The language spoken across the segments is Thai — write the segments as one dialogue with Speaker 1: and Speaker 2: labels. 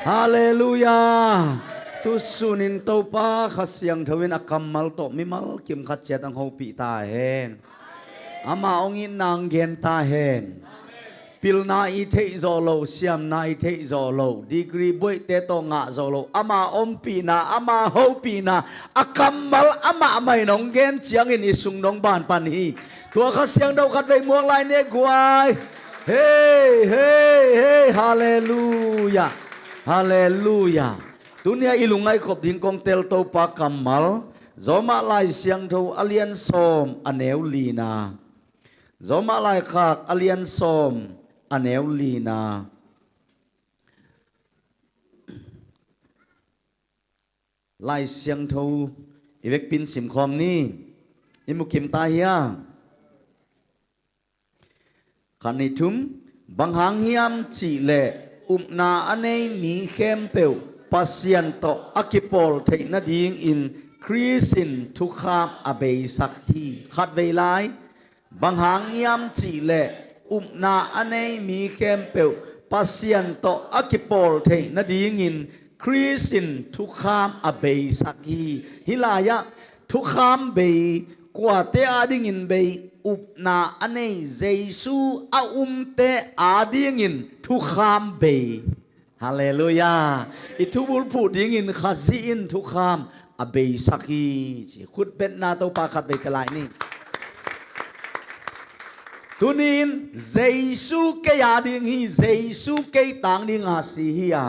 Speaker 1: ฮาเลลูยาตุสุนินโตปาขัดเสียงทวินอักมัลโตมิมัลกิมขัดเจตังโฮปีตาเฮนอามาองอินนางเกนตาเฮนปิลนาอิเทโซโลเซียมนาอิเทโซโลดีกรีบุยเตโตงะโซโลอามาอมปีนาอามาโฮปีนาอักมัลอามาไม่นองเกนเจียงอินอิสุงนองบานปันฮีตัวขัดเสียงดาวขัดไปมวงลายเนกวายเฮ้เฮ้เฮ้ฮาเลลูยาฮาเลลูยาตุเนียอิลุงไอขบดิงกงเตลโตปากัมมัลโซมาลายเสียงโทอเลียนซอมอเนวลีนาโซมาลายขากอเลียนซอมอเนวลีนาลายเสียงโทอีเวกปินสิมคอมนี่อิมุกิมตาเฮียขันนิทุมบังหังเฮียมจีเลอุมนาอเนมีเข้มเปวปัสยันโตอากิปอลเทนดิงอินคริสินทุกขามอเบยสักฮีขัดเวลายบังหังยามจีเลอุมนาอเนมีเข้มเปวปัสยันโตอากิปอลเทนดิงอินคริสินทุกขามอเบยสักฮีฮิลายะทุกขามเบยกว่าเตอาดิงอินเบยอุปนาอเนเจซูอาเตอาดิงอินทุกขามเบยฮาเลลูยาอิทุบุลพูดยิงอินขัดซีอินทุกคำอเบยสักีขุดเป็นนาโตปาขัดเบกลายนี่ตุนินเจซูเกียดิงฮีเจซูเกียตังดิงอาซีฮียา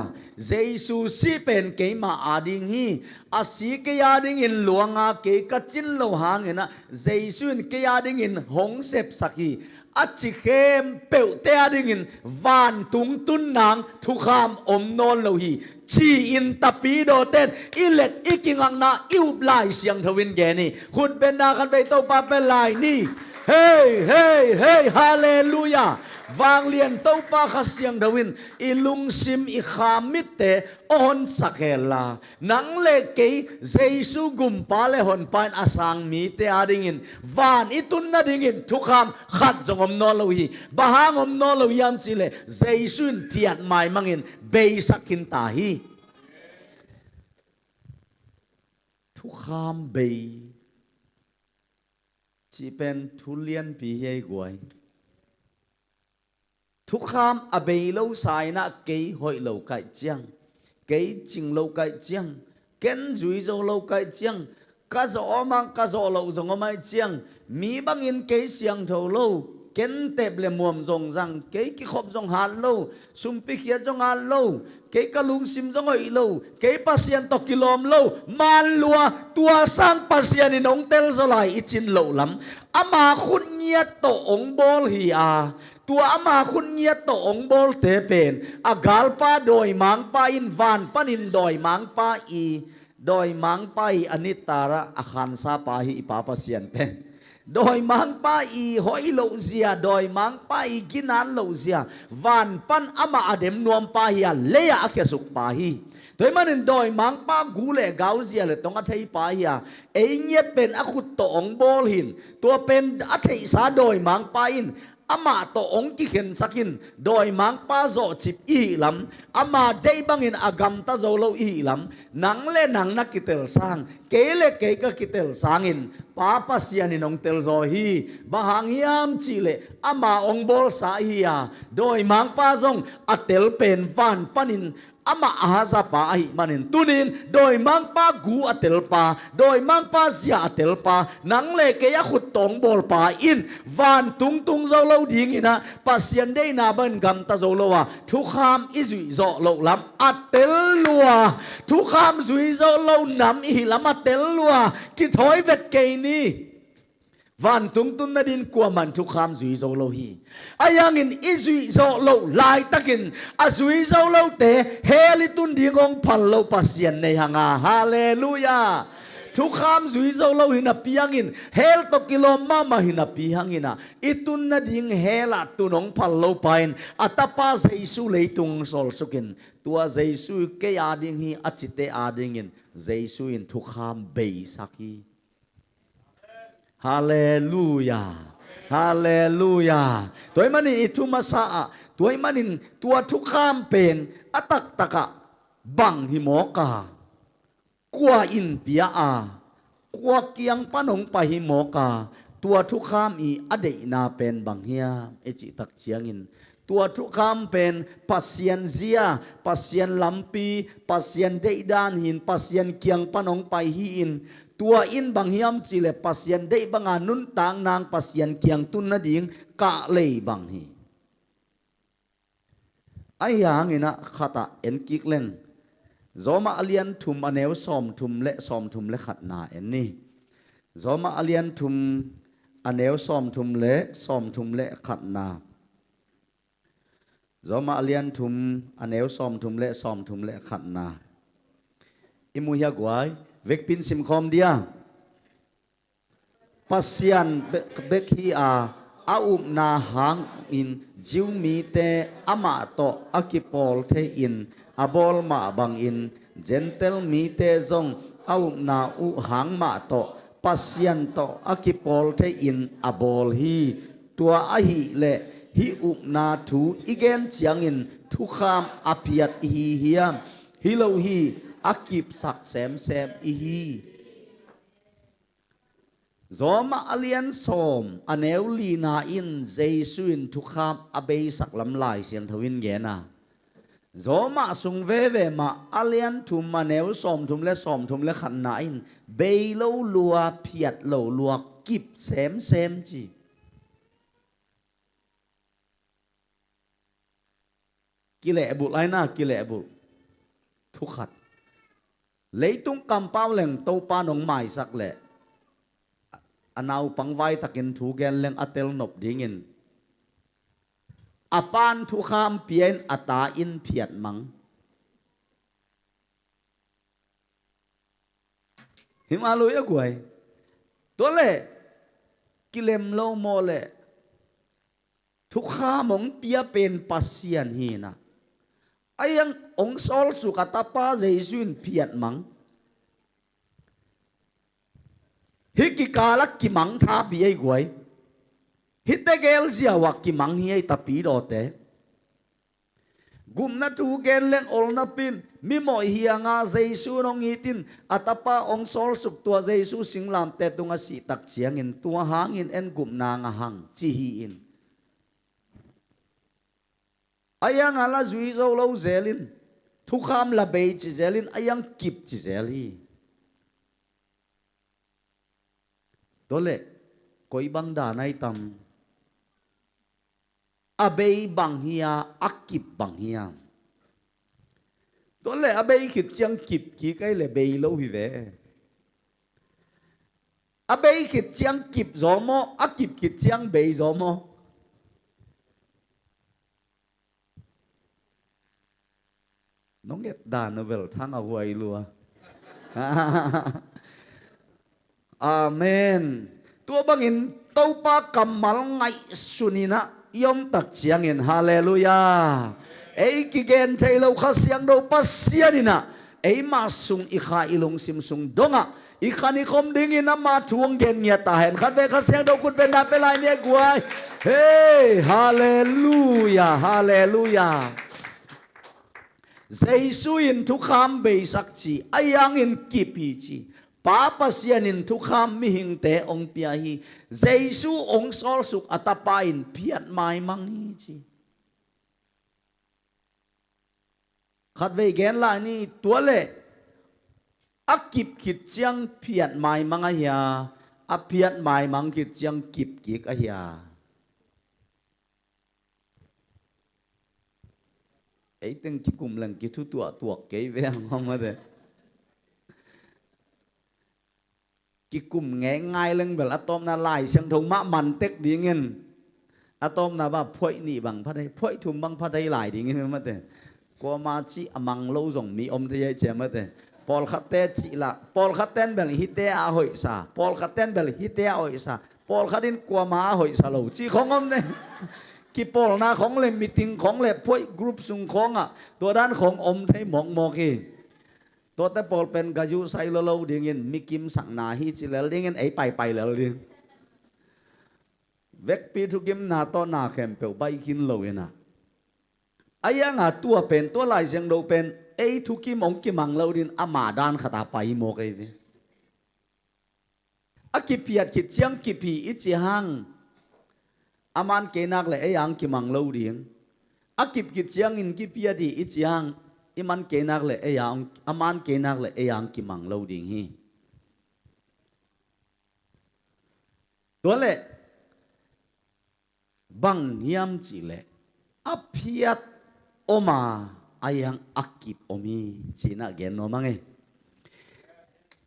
Speaker 1: เจซูซีเป็นเกยมาอาดิงฮีอาซีเกียดิงอินหลวงอาเกยกัจินโลหางเนะเจซูนเกียดิงอินหงเสพสักีอัจฉิเข้มเปิลเตอดิ่งวานตุงตุนนางทุกขามอมนอนโลหีชีอินตาปีโดเต้นอิเล็ดอิกิงังนาอิวบลายเสียงทวินแกนี่คุณเป็นนาคันไปโตปาเป็นลายนี่เฮ้เฮ้เฮ้ฮาเลลูยาวางเลียนโตปาขัดเสียงทวินอิลุงซิมอิขามิเตออนสักเฮลานังเลกีเจสุกุมปาเลหอนปานอาสังมีเตอาดิ่งวานอิตุนนาดิ่งทุกคำขัดจงอมนอลวีบาหางอมนอลวียามจิเลเจสุนเทียดไม้มังอินเบยสักินตาฮีทุกคำเบยจีเป็นทุเรียนปีเฮกวยทุกคำอเบยเล่าสายนะเกยหอยเล่าไก่เจียงเกยจิงเล่าไก่เจียงเก็นจุยโจเล่าไก่เจียงกะโจมังกะโจเล่าจงไม่เจียงมีบางอินเกยเสียงเท่าเล่าเก็นเต็บเลมวมจงจังเกยกิขบจงหันเล่าสุมปิเขียจงหันเล่าเกยกะลุงซิมจงหอยเล่าเกยปัสยันตกิลอมเล่ามันลัวตัวสร้างปัสยันในนองเตลสลายอิจินเล่าลำอามาคุณเนียโตองบอลฮีอาตัวอามาคุณเงียตองบอลเตเป็นอากาลปาโดยมังปาอินวานปันินโดยมังปาอีโดยมังปาอีอนิตาระอาคันซาปาฮีปาปเสียนเป็นโดยมังปาอีหอยโลเซียโดยมังปาอีกินานโลเซียวานปันอามาอเดมนวมปาฮีเลียอเคสุกปาฮีโดยมันโดยมังปากูเลกาวเซียเลยต้องอัฐิปาฮีเอเงียเป็นอคุตตองบอลหินตัวเป็นอัฐิสาโดยมังปาอินอามาโตองกิเข็นสักินโดยมังป้าโจจิบอีลำอามาได้บังอินอากำตาโจโลอีลำนังเล่นังนักกิเตลสังเกเลเกกกิเตลสังอินป้าปัสยานินองเตลโจฮีบางหยามจิเลอามาองบอลสาฮียาโดยมังป้าจงอัตเตลเป็นฟันปันินอามาอาฮาซาปาอิมันินตุนินโดยมังป้ากูอัตเตลปาโดยมังป้าเสียอัตเตลปานังเลเกยขุดตองบอลปาอินวันตุงตุงโจโลดิ่งอินะปัสยันได้นาบันกำตาโจโลวะทุกคำอิจุยโจโลลำอัตเตลลัวทุกคำจุยโจโลนำอิลำอัตเตลลัวกิถอยเวทเกนีวันตุงตุนนาดินกว่ามันทุกคำจุยโจโลฮีอายังอินอิจุยโจโลลายตะกินอาจุยโจโลเตเฮลิตุนดิ่งองพันโลปัสยันในหางาฮาเลลูยาทุกคำจุยโจโลหินาปียังอินเฮลตกิโลมาหินาปียังอินะอิตุนนาดิงเฮลัตุนองพันโลปายนอัตปาเจสุเลยตุงโซลสุกินตัวเจสุเกียดิงฮีอัจิเตอาดิงอินเจสุอินทุกคำเบยสักีฮาเลลูยาฮาเลลูยาตัวมันอิทุมาสะตัวมันอินตัวทุกข้ามเป็นอัตักตะกะ บังหิมอกากัวอินเปียอากัวเกียงปนงไปหิมอกาตัวทุกขามอีอเดนาเป็นบังเฮียเอจิตักเชียงอินตัวทุกขามเป็นปัสยันเซียปัสยันลำปีปัสยันเดดานหินปัสยันเกียงปนงไปหิอินตัวอินบังเฮียมจิเลปัสยันเดบังอานุนตางนางปัสยันเกียงตุนนาดิงกะเลยบังฮีไอ้ยังไงนะขัดเอ็นกิกเล่นzoma alian thum aneu som thum le khat na en ni zoma alian thum aneu som thum le khat na zoma alian thum aneu som thum le khat na imu ya gwai vek pin sim khom dia pasian bek hi a na hang in jiu mi te ama to akipol the in abol ma bang in gentle mi te zong au na u hang ma to pasien to akipol te in abol hi tua a hi le hi u na thu igen chiang in thu kham apiat hi hiam hi lo hi akip sak sem hi zoma alian som aneu lina in jesuin thu kham abei sak lam lai siang thawin ge na zoma sung ve ma alian thum maneu som thum le khan na in bei lo lua phiat lo lua kip sem chi kile bu lai na kile bu thu khat leitung kam pau leng to pa nong mai sak le anau pangwai takin thu gen leng atel nop dingin apan thu kham pien ata in phiat mang him aloi agwai to le kilem lo mo le thu khamong pia pen pasian hi na ayang ong sol su katapa jesuin phiat mang hiki kalak ki mang tha bi ai gwai hitte gel zia wa ki mang hi ai tapi do te gum na tu gen leng ol na pin mi mo hianga jesu nong itin atapa ong sol suk tua jesu singlam te tunga si tak chiang in tua hangin en gum na nga hang chi hi in ayang ala zui zo lo zelin thu kham la be chi zelin ayang kip chi zeli dole koi bang da nai tam abei bang hia akip bang hia dole abei khit chiang kip ki kai le bei lo hi ve abei khit chiang kip zo mo akip khit chiang bei zo mo nong get da novel thang a huai lua amen tua bangin tau pa kamal ngai sunina yom tak chiang in hallelujah ei ki gen thei lo kha siang do pasianina ei ma sung i kha ilung sim sung donga i khani khom ding in ma thuang gen nya ta hen khat ve kha siang do kun pen da pe lai ne guai hey hallelujah hallelujah jesuin thu kham be sak chi ayang in kipi chi Papa sianin tukham mihing te ong pia hi Jesu ong sol suk atapain piat mai mang hi chi khat ve gen la ni tua le akip kit chiang piat mai mang a ya a piat mai mang kit chiang kip kik a ya ei teng ki kum lang ki thu tua tuak ke ve ngom ma de ki kum nghe ngay lưng bel atom na lai sang thong ma man tek ding in atom na ba phoi ni bang pha dai phoi thum bang pha dai lai ding in ma te ko ma chi amang lo jong mi om te che ma te pol khat te chi la pol khat ten bel hi te a hoi sa pol khat ten bel hi te a hoi sa pol khat din ko ma hoi sa lo chi khong om ne ki pol na khong le meeting khong le phoi group sung khong a to dan khong om thei mok mok kiตัวแต่ปอลเป็นกายุไซโลโลเดียงมิกิมสังนาฮิจิเลเดียงไอไปแล้วเดียงเวกปีทุกิมนาต้นนาเข้มเปลใบกินโลยนะไอ้ยังตัวเป็นตัวลายเสียงโดเป็น ấy thu kim ông kim mang lâu din ama dan khata pai mo cái đi akipiat kit chiang kipi ichi hang aman kenak le ấy ang kim mang lâu din akip kit chiang in kipia di ichi hang iman kenak le ấy ang aman kenak le ấy ang kim mang lâu din hiตัวเล่บังยามจีเล่อภิยัตอมาอายังอักกิบอมีจีน่าเกนโนมังเอ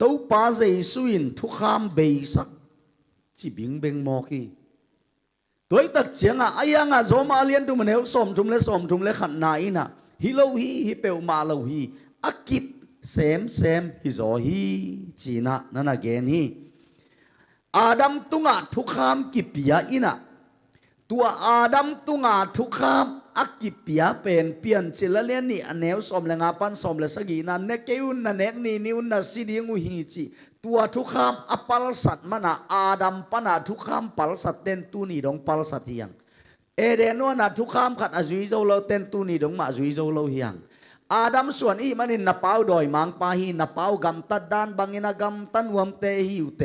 Speaker 1: ตัวป้าเจสุอินทุกขามเบสักจีบิงเบงมอกีตัวอีตักเจียงอ่ะอายังอ่ะโซมาเลียนตุมันเฮลสมทุมเลขันนายน่ะฮิโลฮิเปลมาโลฮีอักกิบเซมฮิโซฮีจีน่านั่นน่ะเกนฮีอาดัมตุงะทุกขามกิปยาอินะตัวอาดัมตุงะทุกขามอักกิปยาเป็นเปลี่ยนจิลเลนนี่อันเนวสมเลงาปันสมเลสกีนันเนเกยุนนันเนกนี่นิวนัสิดิงูฮีจีตัวทุกขามอปัลสัตมานะอาดัมปนาทุกขามปัลสัตเต็นตูนี่ดงปัลสัตยังเอเดนวนะทุกขามขัดอาจุยโจโลเต็นตูนี่ดงมาจุยโจโลเฮียงอาดัมส่วนอีมันนินนับเอาดอยมังปาฮีนับเอากำตัดด้านบางอินากำตันวมเตหิวเต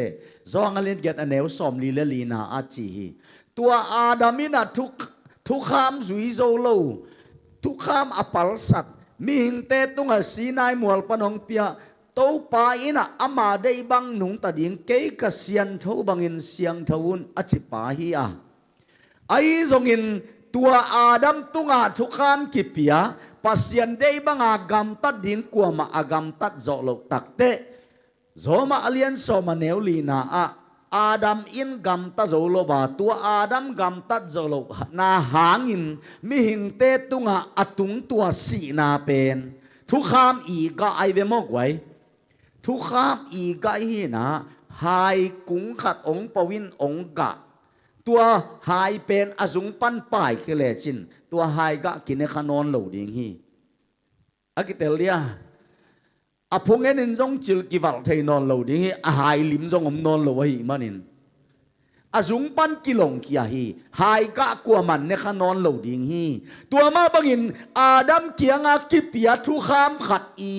Speaker 1: จองอลินเกตอเนวสอมลีเลลีนาอาจีฮีตัวอาดัมินะทุกขามจุยโจโลทุกขามอปัลสัตมีหิงเตตุงสีนายมวลปนองเปียโตปาอินะอามาได้บังหนุงตัดยิงเกยกเสียนทูบังอินเสียงทวุนอจิปาฮีอาไอจงอินตัวอาดัมตุงะทุกขามกิปยาpasien dei banga gam tat ding kwa ma agam tat zo lo takte zoma alien so ma neulina a adam in gam ta zo lo ba tua adam gam tat zo lo na hangin mi hing te tunga atung tua si na pen thu kham i ga ai ve mo gwai thu kham i ga hi na hai kung khat ong pawin ong gaตัวหายเป็นอสุงปั้นป่ายคือแหล่จินตัวหายก็กินในขนอนเหล่าดิ่งฮีอากิเตเลียอาพงเงินจงจิลกิวัลเทนอนเหล่าดิ่งฮีหายลิมจงอมนอนเหล่าฮีมันนินอสุงปั้นกิลงกิยาฮีหายก็กลัวมันในขนอนเหล่าดิ่งฮีตัวมาบังอินอาดัมเกียงอากิปิยาทุขามขัดอี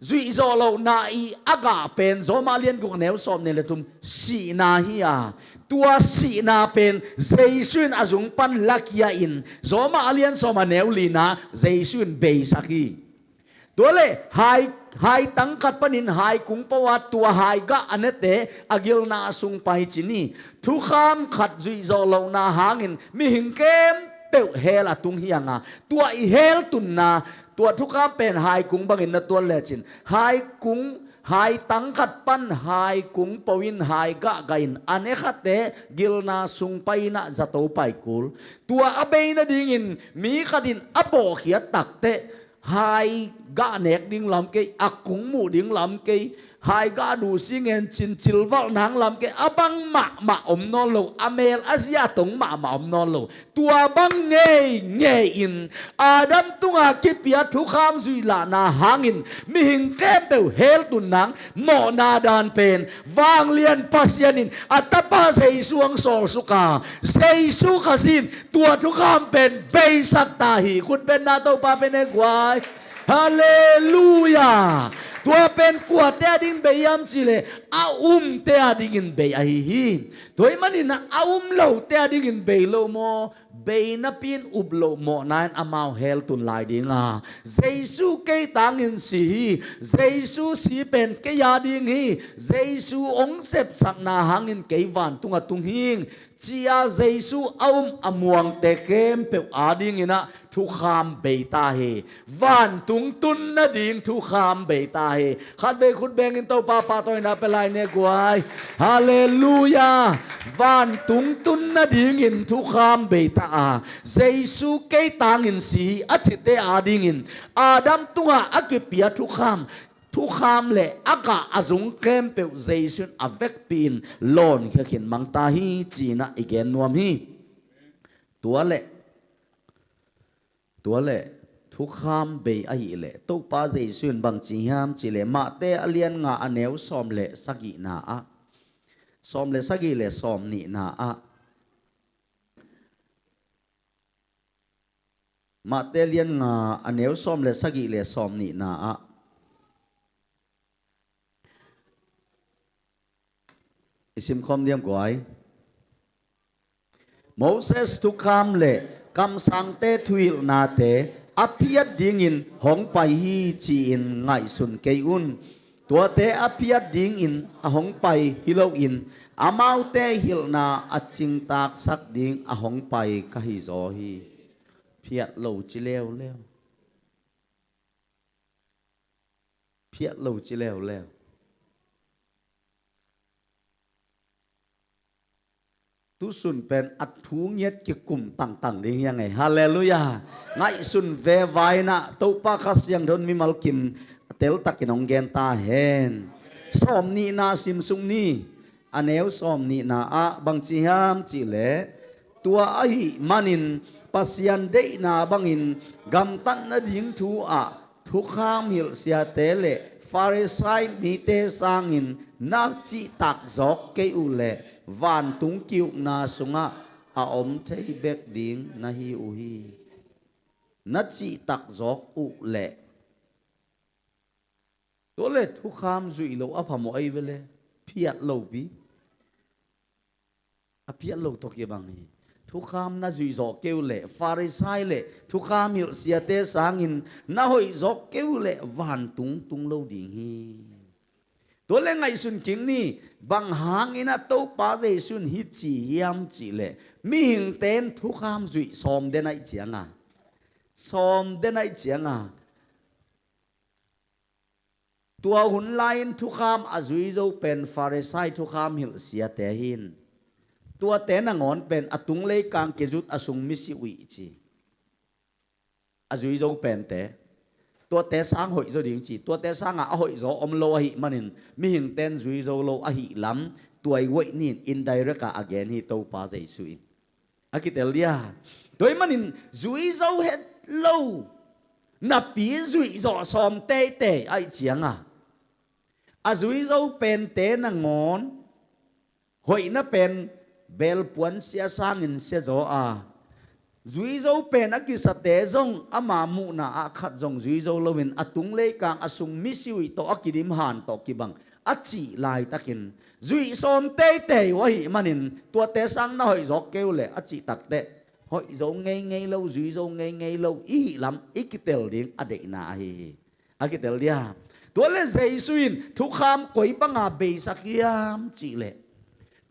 Speaker 1: จุยโซเหล่านาอีอากาเป็นโซมาเลียนกุกแนวสอมเนลตุมสีนาฮีอาตัวสีนาเป็นเจสุนอาจุงปันลักยาอินโซมาเลียนโซมาเนวลีนาเจสุนเบสักีตัวเล่หายตั้งกัดปนินหายกุงประวัติตัวหายกะอันเนเตอกิลนาสุงไปจินีทุกขามขัดจุยโซเหล่านาหางินมีหิงเกมเตวเฮลตุงเฮียงาตัวอีเฮลตุนนาตัวทุกขามเป็นหายกุงบังอินนตัวเลจินหายกุงหายตั้งขัดปันหายกุงปวินหายกะกอินอันเอขัดเตกิลนาสุงไปนะจะโตไปกุลตัวอเบยนะดิ่งินมีขัดินอโปเขียตักเตหายกะเนกดิ่งลำเกยอักกุงหมู่ดิ่งลำเกยหายกะดูสิเงินจินจิลวัลนางลำเกยอบังมาอมนอนโลอเมลอาเซียตงมาอมนอนโลตัวบังเงยอินอาดัมตุงอากิปิยาทุกขามสุยลานาหางินมีหิงแก้เปวเฮลตุนนางโมนาดานเป็นวางเลียนปัสยานินอัตปาเซสวงโซสุกาเซสุขสินตัวทุกขามเป็นเบสักตาหีคุณเป็นนาโตปาเป็นเอกวายฮาเลลูยาตัวเป็นกวดเตะดิ่งเบียมจิเลอาเตะดิ่งเบียฮีตัวมันนี่นะอาโลเตะดิ่งเบียโลโมเบียนับเป็นอุบโลโมนั่นอามาเฮลตุนลายดิ่งอ่ะเจสุเกยตังอินสีเจสุสีเป็นเกยาดิ่งฮีเจสุองเซปสักนาหังอินเกยวันตุงตุงหิงจีอาเจสุอมวงเตะเข้มเปอาดิ่งนะทุกขามเบตาเฮวันตุงตุนนะดิ่งทุกขามเบตาเฮขัดเบคุดเบงินโตปาตัวนะเป็นไรเนี่ยกวยฮาเลลูยาวันตุงตุนนะดิ่งอินทุกขามเบตาเจสุเกยตังอินสีอัจฉริยะดิ่งอินอาดัมตุงะอักเปียทุกขามทุกขามเละอากาอาจุงเกมเปวเจสุนอเวกปีนลอนเขียนมังตาฮีจีนะอีกนวมฮีตัวเละทุกขามเบยไอเละตุปาเจสุนบังจีฮามจิเลมาเตอเลียนงาอเนวซอมเละสักินาอะซอมเละสักิเละซอมนีนาอะ mà tê liên ngà anh nếu xóm lệ sắc lệ xóm nị nà á isim khom diam quái Moses tu kham lệ kam sang tê thuil na tê apiat ding in hong pai hi chi in ngai sun kei un tua tê apiat ding in a hong pai hilo in amau tê hil na a ching tak sak ding a hong pai ka hi zo hi phiat lâu chi leo leo phiat lâu chi leo leo tu sun pen at thu nhiet ki kum tang tang ding yang ngai hallelujah ngai sun ve vai na to pa khas yang don mi mal kim tel takin ong gen ta hen som ni na sim sung ni aneu som ni na a bang chi ham chi le tua ai manin pasian de na bangin gam tan na ding thu a thu kham hil sia te le pharisai mi te sangin na chi tak zok ke u le van tung kiu na sunga a om thei bek ding na hi u hi na chi tak zok u le to le thu kham zui lo a phamo ai vele phiat lo bi a phiat lo to ke bang hi thu kham na zui zo keu le pharisai le thu kham hil sia te sangin na hoi zok keu le van tung tung lo ding hiตัวเล่งไงสุนคิงนี่บางหางอินะโตป้าเจสุนฮิจียามจีเล่มีหิงเต้นทุกขามจุยซอมเดนไอเจียงอ่ะซอมเดนไอเจียงอ่ะตัวหุ่นไลน์ทุกขามอาจุยโจเป็นฟาริสัยทุกขามหิลเสียแต่หินตัวเต้นงอนเป็นอตุงเลกังเกจุดอสุงมิสิวิจีอาจุยโจเป็นแต่ตัวเตสังหอยโจดิ่งจีตัวเตสังอ่ะหอยโจอมโลหิมันนินมีหิงเต้นจุยโจโลอหิล้ำตัวไอ้ไว้นี่อินไดเรกะอเกนฮิโตปาเจสุยอากิเตเลียโดยมันนินจุยโจเฮ็ดโลนับปีจุยโจซอมเตเตไอเจียงอ่ะอาจุยโจเป็นเตนังงอนหอยน่ะเป็นเบลปวนเสียสังอินเสียโจอ่ะจุยโจเป็นอักษรเตจงอามามุนาอาขัดจงจุยโจลวินอตุงเลกังอสุงมิสิวิโตอักิดิมหันโตกิบังอัจจีลายตะกินจุยซอมเตเตวะหิมันินตัวเตสังน่าหอยจอกเกลเลอัจจีตักเตหอยโจเงยเงยโลจุยโจเงยเงยโลอีลำอีกิเตลดิงอเดนาฮีอากิเตลเดียตัวเลเซซุยนทุกคำก่อยบังอาเบสักยามจีเล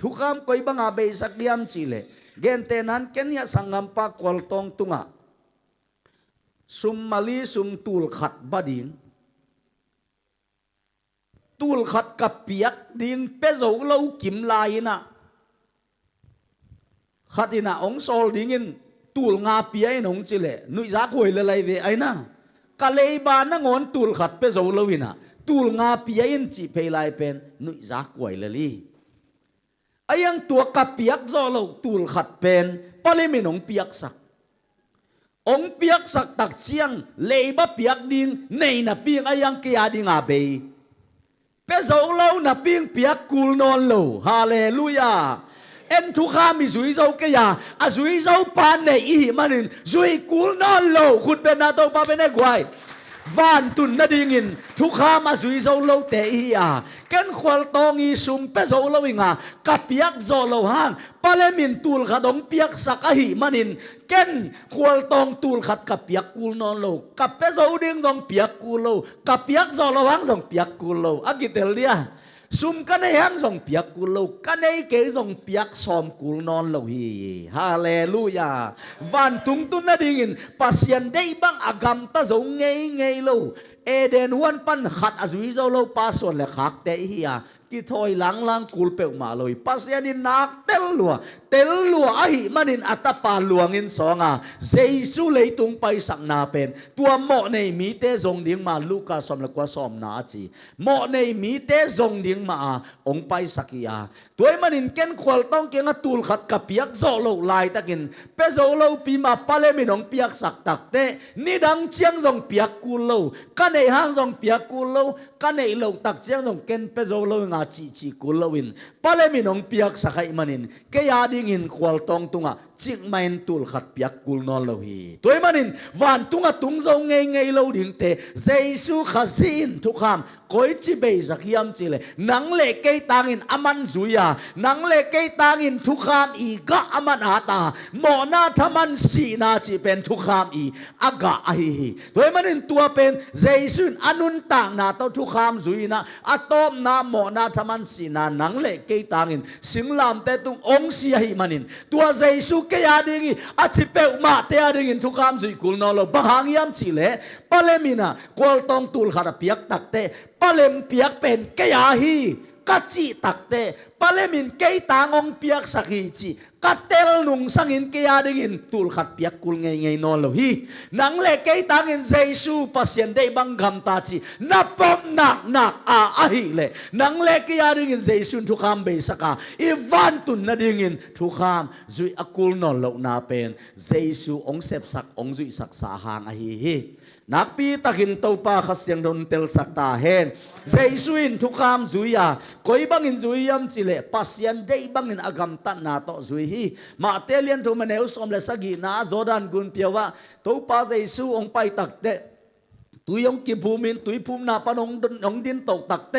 Speaker 1: ทุกคำก่อยบังอาเบสักยามจีเลเกณฑ์เตนันเกณฑ์ยาสังกัมปะกวลตองตุงะสุมมาลีสุมตูลขัดบดิงตูลขัดกับเปียกดิงเปโซเลวกิมลายนะขัดอินะองโซลดิงินตูลงาเปียนองจิเลนุยจักหวยเลยเวไอนะกะเลยบานงอนตูลขัดเปโซเลวินะตูลงาเปียนจิเพลายเป็นนุยจักหวยเลยไอ้ยังตัวกับเปียกโซโลตูลขัดเป็นปะเลมินองเปียกสักองเปียกสักตักเชียงเลยบะเปียกดิงในน่ะเปียกไอ้ยังเกียดิงอาเบยเปโซโลน่ะเปียกเปียกกูลนอนโลฮาเลลูยาเอ็นทุกข้ามีจุยโซเกียอาจุยโซปานในอีมันนินจุยกูลนอนโลขุดเป็นนาโตปาเป็นไอ้ควายvan tun na dingin thukha ma zui zo lo te hi a ken khwal tong i sum pe zo lo inga kapiak zo lo hang palemin tul khadong piak sak a hi manin ken khwal tong tul khat kapiak kul non lo kap pe zo ding dong piak kul lo kapiak zo lo hang dong piak kul lo agitel dia sum kan ai hang dong piak kul lo kan ai ke dong piak som kul non lo hi hallelujah van tung tun na dingin pasien dei bang agam ta zo ngei ngei lo eden wan pan khat azui zo lo pason le khak te hi a ki thoi lang lang kul pe ma loi pasien in nak tel lua a hi manin atapa luangin songa jesu leitung pai sak na pen tua mo nei mi te zong ding ma luka som la kwa som na chi mo nei mi te zong ding ma ong pai sakia toy manin ken khwal tong ke nga tul khat ka piak zo lo lai takin pe zo lo pi ma pale min ong piak sak tak te ni dang chiang zong piak ku lo ka nei hang zong piak ku lo ka nei lo tak chiang zong ken pe zo lo nga chi chi ku lo win pale min ong piak sakai manin ke ya ding in khwal tong tunga จิกมันตุลขัดเปียกกุลนอนโลหีตัวมันนินวันตุงตุงทรงไงโลดิ่งเตเจสุขัดสินทุกคำก้อยจีเบสักยามจีเลยนังเล็กเกยตังอินอามันซุยานังเล็กเกยตังอินทุกคำอีกะอามันหาตาหมอนาทมันสีนาจีเป็นทุกคำอีอากะไอตัวมันนินตัวเป็นเจสุนอนุนต่างนาตัวทุกคำซุยนะอะตอมนาหมอนาทมันสีนานังเล็กเกยตังอินสิงลามแต่ตุงองเสียหิมันนินตัวเจสุเกียดิงิอาจิเปอุมาเตียดิงินทุกคำซุยกุลนอลบางยามจีเลยปะเลมินะกวลตองตุลขัดเปียกตักเตปะเลมเปียกเป็นเกียฮีกัจจิตักเตปะเลมินเกยตางองเปียกสักฮีจีกัดเตลนุงสังอินเกียดิงินตุลขัดเปียกกุลไงนอลฮีนังเล็กเกยตางอินเจสูปัสยันได้บังคำตาจีนับปมหนักอาฮีเลยนังเล็กเกียดิงินเจสูทุกคำเบสกาอีวันตุนนาดิงินทุกคำจุยอกุลนอลนาเป็นเจสูองเสพสักองจุยสักสาหางอาฮีนักปีตักินเต้าป้าขัดยังโดนเตลสักตาเห็นเจสุอินทุกคำจุยาคอยบังอินจุยยามจิเลปัสยันได้บังอินอากำตันนาโตจุยฮีมาเตเลียนทุมันเอวสมเลสกีนาโจดันกุนเปียวว่าเต้าป้าเจสุองไปตักเตตุยองกิภูมินตุยภูมินาปนองดินตกตักเต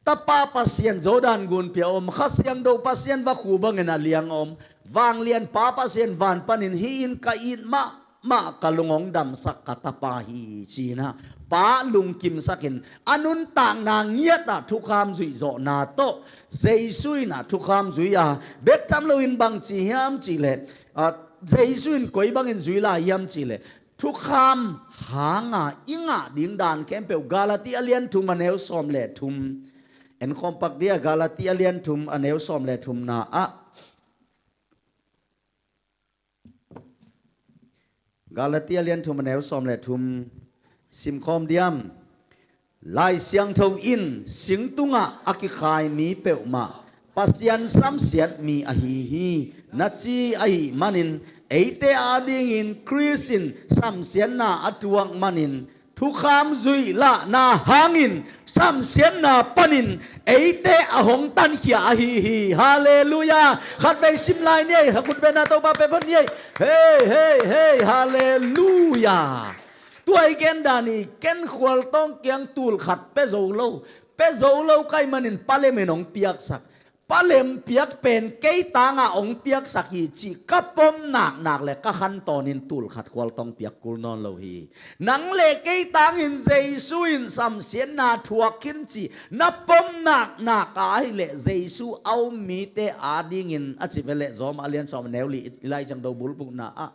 Speaker 1: ตาป้าปัสยันโจดันกุนเปียวขัดยังดูปัสยันว่าคูบังอินอาเลียงวางเลียนป้าปัสยันวันปันินฮีอินกาอินมาkalungong dam sak katapahi china pa lungkim sakin anun tang na ngiata thukham zui zo na to jeisui na thukham zui ya bek tam loin bang chi hiam chi le jeisuin koi bang in zui la hiam chi le thukham hanga inga ding dan kem pe galati alian thum aneu som le thum en kompak dia galati alian thum aneu som le thum na a Galatia lian thum aneu som le thum sim khom diam lai siang thâu in sing tunga aki khai mi peuma pasian sam siat mi a hi na chi ai manin eite ading in krisin sam sian na atuang manin thu kham zui la na hangin sam sian na panin eite ahong tan khia hi hallelujah khat ve sim lai nei hakut ve na to ba pe phan nei hey hallelujah tuai ken dani ken khwal tong kyang tul khat pe zo lo kai manin pale menong piak sak palem piak pen kei tanga ong piak saki chi kapom nak le ka khan tonin tul khat khwal tong piak kul non lo hi nang le kei tang in jesu in sam sien na thuakin chi na pom nak ai le jesu au mi te ading in achi vele zom alian som neuli ilai chang do bul bu na a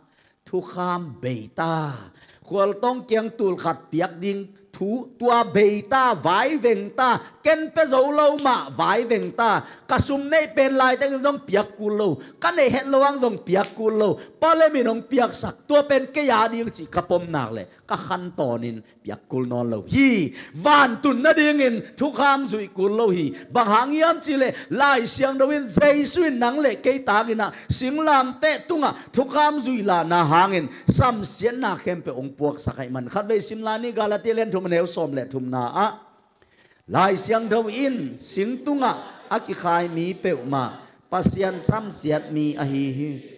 Speaker 1: thu kham beita khwal tong kyang tul khat piak ding thu tua beita vai veng ta ken pe zo lo ma vai veng ta kasum nei pen lai teng jong piak kul lo kan nei het lowang jong piak kul lo pale mi nong piak sak tua pen ke ya ding chi kapom nak le ka khan tonin piak kul non lo hi van tun na ding in thu kham zui kul lo hi bang hang yam chi le lai siang do in jesuin nang le ke ta gina sing lam te tunga thu kham zui la na hangin sam sian na khem pe ong puak sakai man khat ve sim la ni galati len thum neu som le thum na a lai siang do in sing tunga aki khai mi pe ma pasian sam siat mi a hi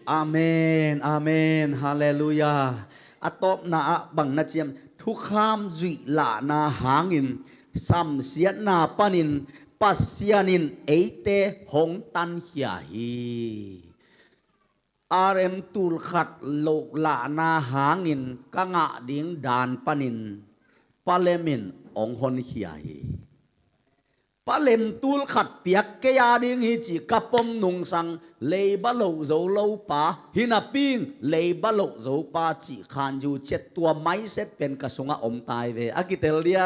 Speaker 1: Amen hallelujah atop na bang na chiam thu kham zui la na hangin sam siat na panin pasianin eite hong tan hia hi RM tul khat lo la na hangin kanga ding dan panin palemin ong hon hia hi palem tul khat piak ke ya ding hi chi kapom nung sang le ba lo zo lo pa hinaping le ba lo zo pa chi khan ju chet tua mai set pen ka sunga om tai ve akitel dia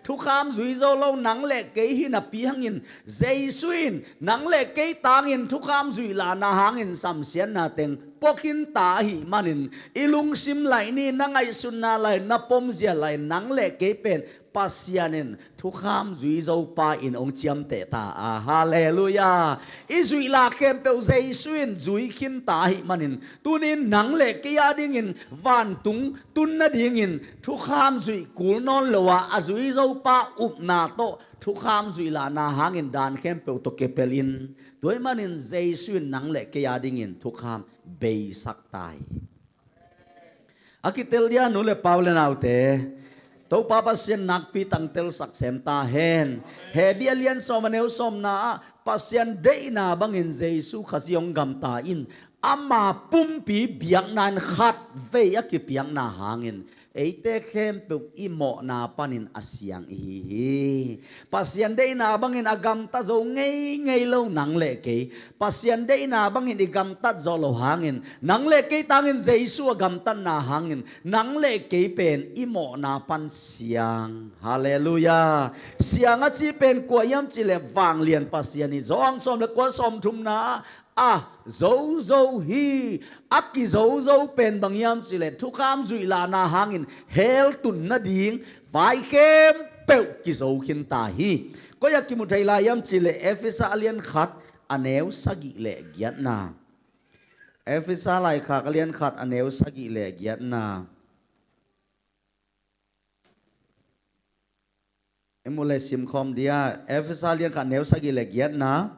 Speaker 1: thu kham duy dâu lâu nắng lệ kế hi na pi hang in Jesuin nắng lệ kế tang in thu kham duy là na hang in sam xian na teng pokin ta hi manin ilung sim lai ni na ngai sun na lai na pom zia lai nắng lệ kế pen pasianin thu kham duy dâu pa in ông chiam te ta hallelujah i duy la kem pe Jesuin duy khin ta hi manin tunin nắng lệ kế ya ding in van tung tun na ding in thu kham duy kul non lowa a duy dâu pa up na to thu kham duy la na hang in dan kem pe to ke pelin toy manin Jesuin nắng lệ kế ya ding in thu kham be sak tai akitel dia nu le paule naute to papa sian nak pi tang tel sak sem ta hen he bialian som aneu som na pasian de na bangin Jesu khasiong gam ta in ama pumpi biang nan khat ve aki piang na hangin eite khem pe imo na panin asyang hi pasian de na bangin agam ta zo ngei ngei lo nang le ke pasian de na bangin igam ta zo lo hangin nang le ke tangin Jesu agam tan na hangin nang le ke pen imo na pan siang hallelujah siang a chi pen ko yam chi le wang lian pasian ni zong som le ko som thum na dấu dấu hi aki dấu dấu pen bang yam chile thu kham zui la na hangin hel tun na ding vai kem peu ki dấu khin ta hi ko ya ki mu thai la yam chile efesa alien khat aneu sagi le giat na efesa lai kha alien khat aneu sagi le giat na emule sim khom dia efesa alien khat aneu sagi le giat na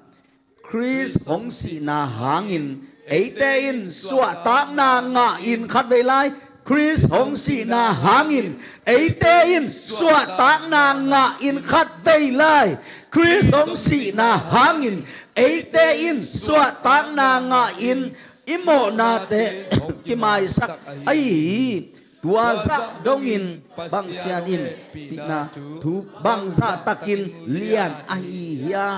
Speaker 1: Chris hong si na hangin eite in suwa tak na nga in khat ve lai Chris hong si na hangin eite in suwa tak na nga in khat ve lai Chris hong si na hangin eite in suwa tak na nga in imo na te kimai sak ai tua za dongin bang sian in na thu bang za takin lian ai ya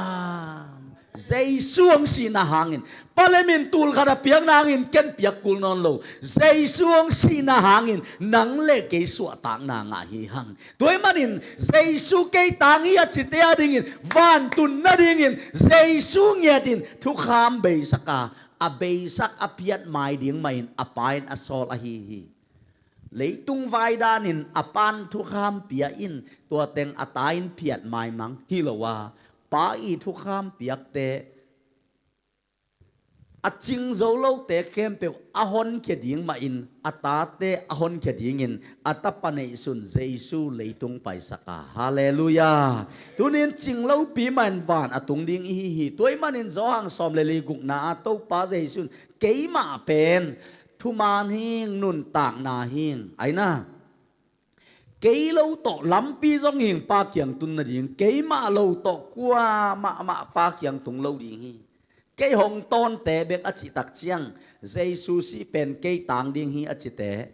Speaker 1: Jesuang si na hangin palemin tul kada piang na hangin ken piak kul non lo Jesuang si na hangin nang le ke suwa tang na nga hi hang toy manin Jesu ke tangi at si tea dingin van tun na dingin Jesu ngetin thu kham be saka a be sak apiat mai ding main apain asol a hi leitung vai danin apan thu kham pia in tua teng atain piat mai mang hilowa pa i thu kham piak te a ching zo lo te kem pe a hon ke ding ma in ata te a hon ke ding in atapa nei sun Jesu leitung pai saka hallelujah tunin ching lo pi man van atung ding hi toy manin zo hang som le li guk na to pa Jesu ke ma pen thu man hing nun tak na hing ai na cái lâu to lắm pi giống hình pa kiang tun na ding cái mà lâu to qua mà pa kiang tung lâu ding cái hồng ton te bek achi tak chiang Jesu si pen cái tang ding hi achi te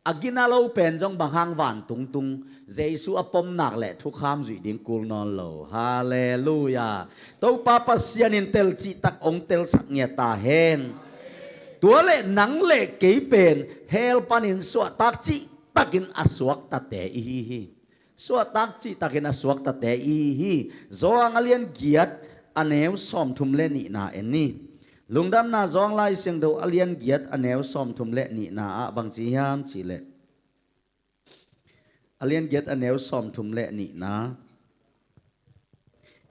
Speaker 1: agina lâu pen giống bang hang van tung tung Jesu apom nak le thu kham zui ding kul non lo hallelujah to pa pasianin tel chi tak ong tel sak nya ta hen tua le nang le cái pen hel panin so tak chi takin aswak tate ihi so tak chi takin aswak tate ihi zoang alian giat anew som thum le ni na eni lungdam na zong lai sing do alian giat anew som thum le ni na bang chi yam chi le alian giat anew som thum le ni na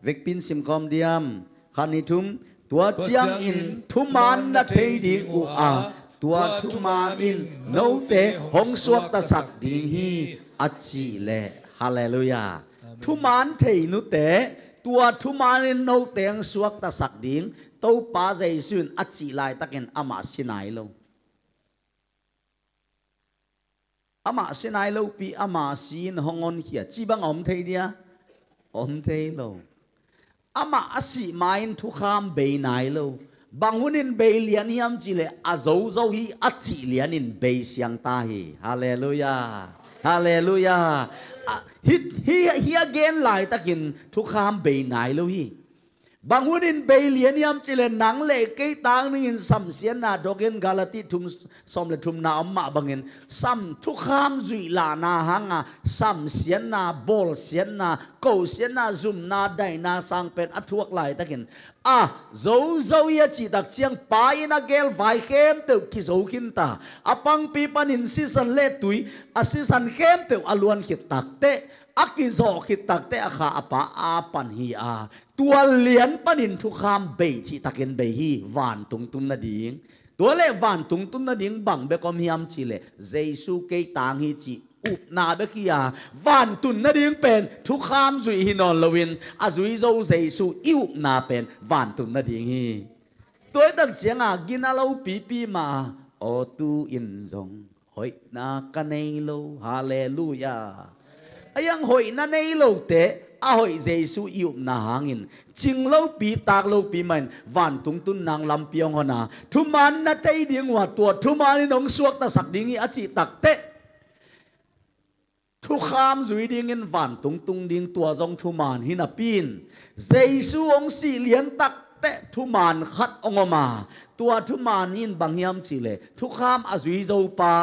Speaker 1: vekpin sim kom diam khanitum tua chiang in thuman na thei ding u a tua thu man in nấu te hong suak ta sak ding hi achi le hallelujah thu man thei nu te tua thu man in nấu te ang suak ta sak ding to pa Jesu achi lai takin ama sinai lo ama sinai lo pi ama sin hongon hia chi bang om thei dia om thei lo ama asi main thu kham be nai lo bangunin be lian hiam chile azo zo hi achi lianin be siang ta hi hallelujah hallelujah hi again lai takin thu kham be nai lo hi บางวันinเบลียนยามจิเลนังเล่เกตางนี่สัมเสียนาดอกเงินกาลติทุมสมเลทุมนาอมมาบางเงินสัมทุกขามจุยลานาหังสัมเสียนาบอลเสียนาโกเสียนาซุมนาไดนาสังเป็นอัทวกไหลตะกินโซยจีตักเชียงปายนาเกลไฟเข้มเตวกิโซขินตาปังปีปันินซีซันเลตุยซีซันเข้มเตวอลวนขิดตักเตกิโซขิดตักเตอาคาปาปันฮีตัวเลียนปันินทุกขามเบจิตะเกนเบฮีวานตุงตุนนาดิงตัวเล่วานตุงตุนนาดิงบังเบกอมฮิอัมจิเลเจซูเกยตางฮิจิอุปนาเบกิยาวานตุนนาดิงเป็นทุกขามจุยฮินอนลวินจุยโซเจซูอิอุปนาเป็นวานตุนนาดิงฮีตัวตักเจียงกินาเราปีมาโอตูอินซงหอยนากันเนโลฮาเลลูยายังหอยนาเนโลเตหอยเจสุอิอุนาหางินจิงเล่าปีตากเล่าปีมันวันตุงตุนนางลำเปียงหนาทุมันนัดใจดิ่งว่าตัวทุมันนี่น้องสวกตะสักดิ่งอจิตักเตะทุกขามจุยดิ่งวันตุงตุงดิ่งตัวจงทุมันหินาปีนเจสุองสีเลียนตักเตะทุมันขัดองมาตัวทุมันนินบางยามจิเลทุกขามจุยโจปา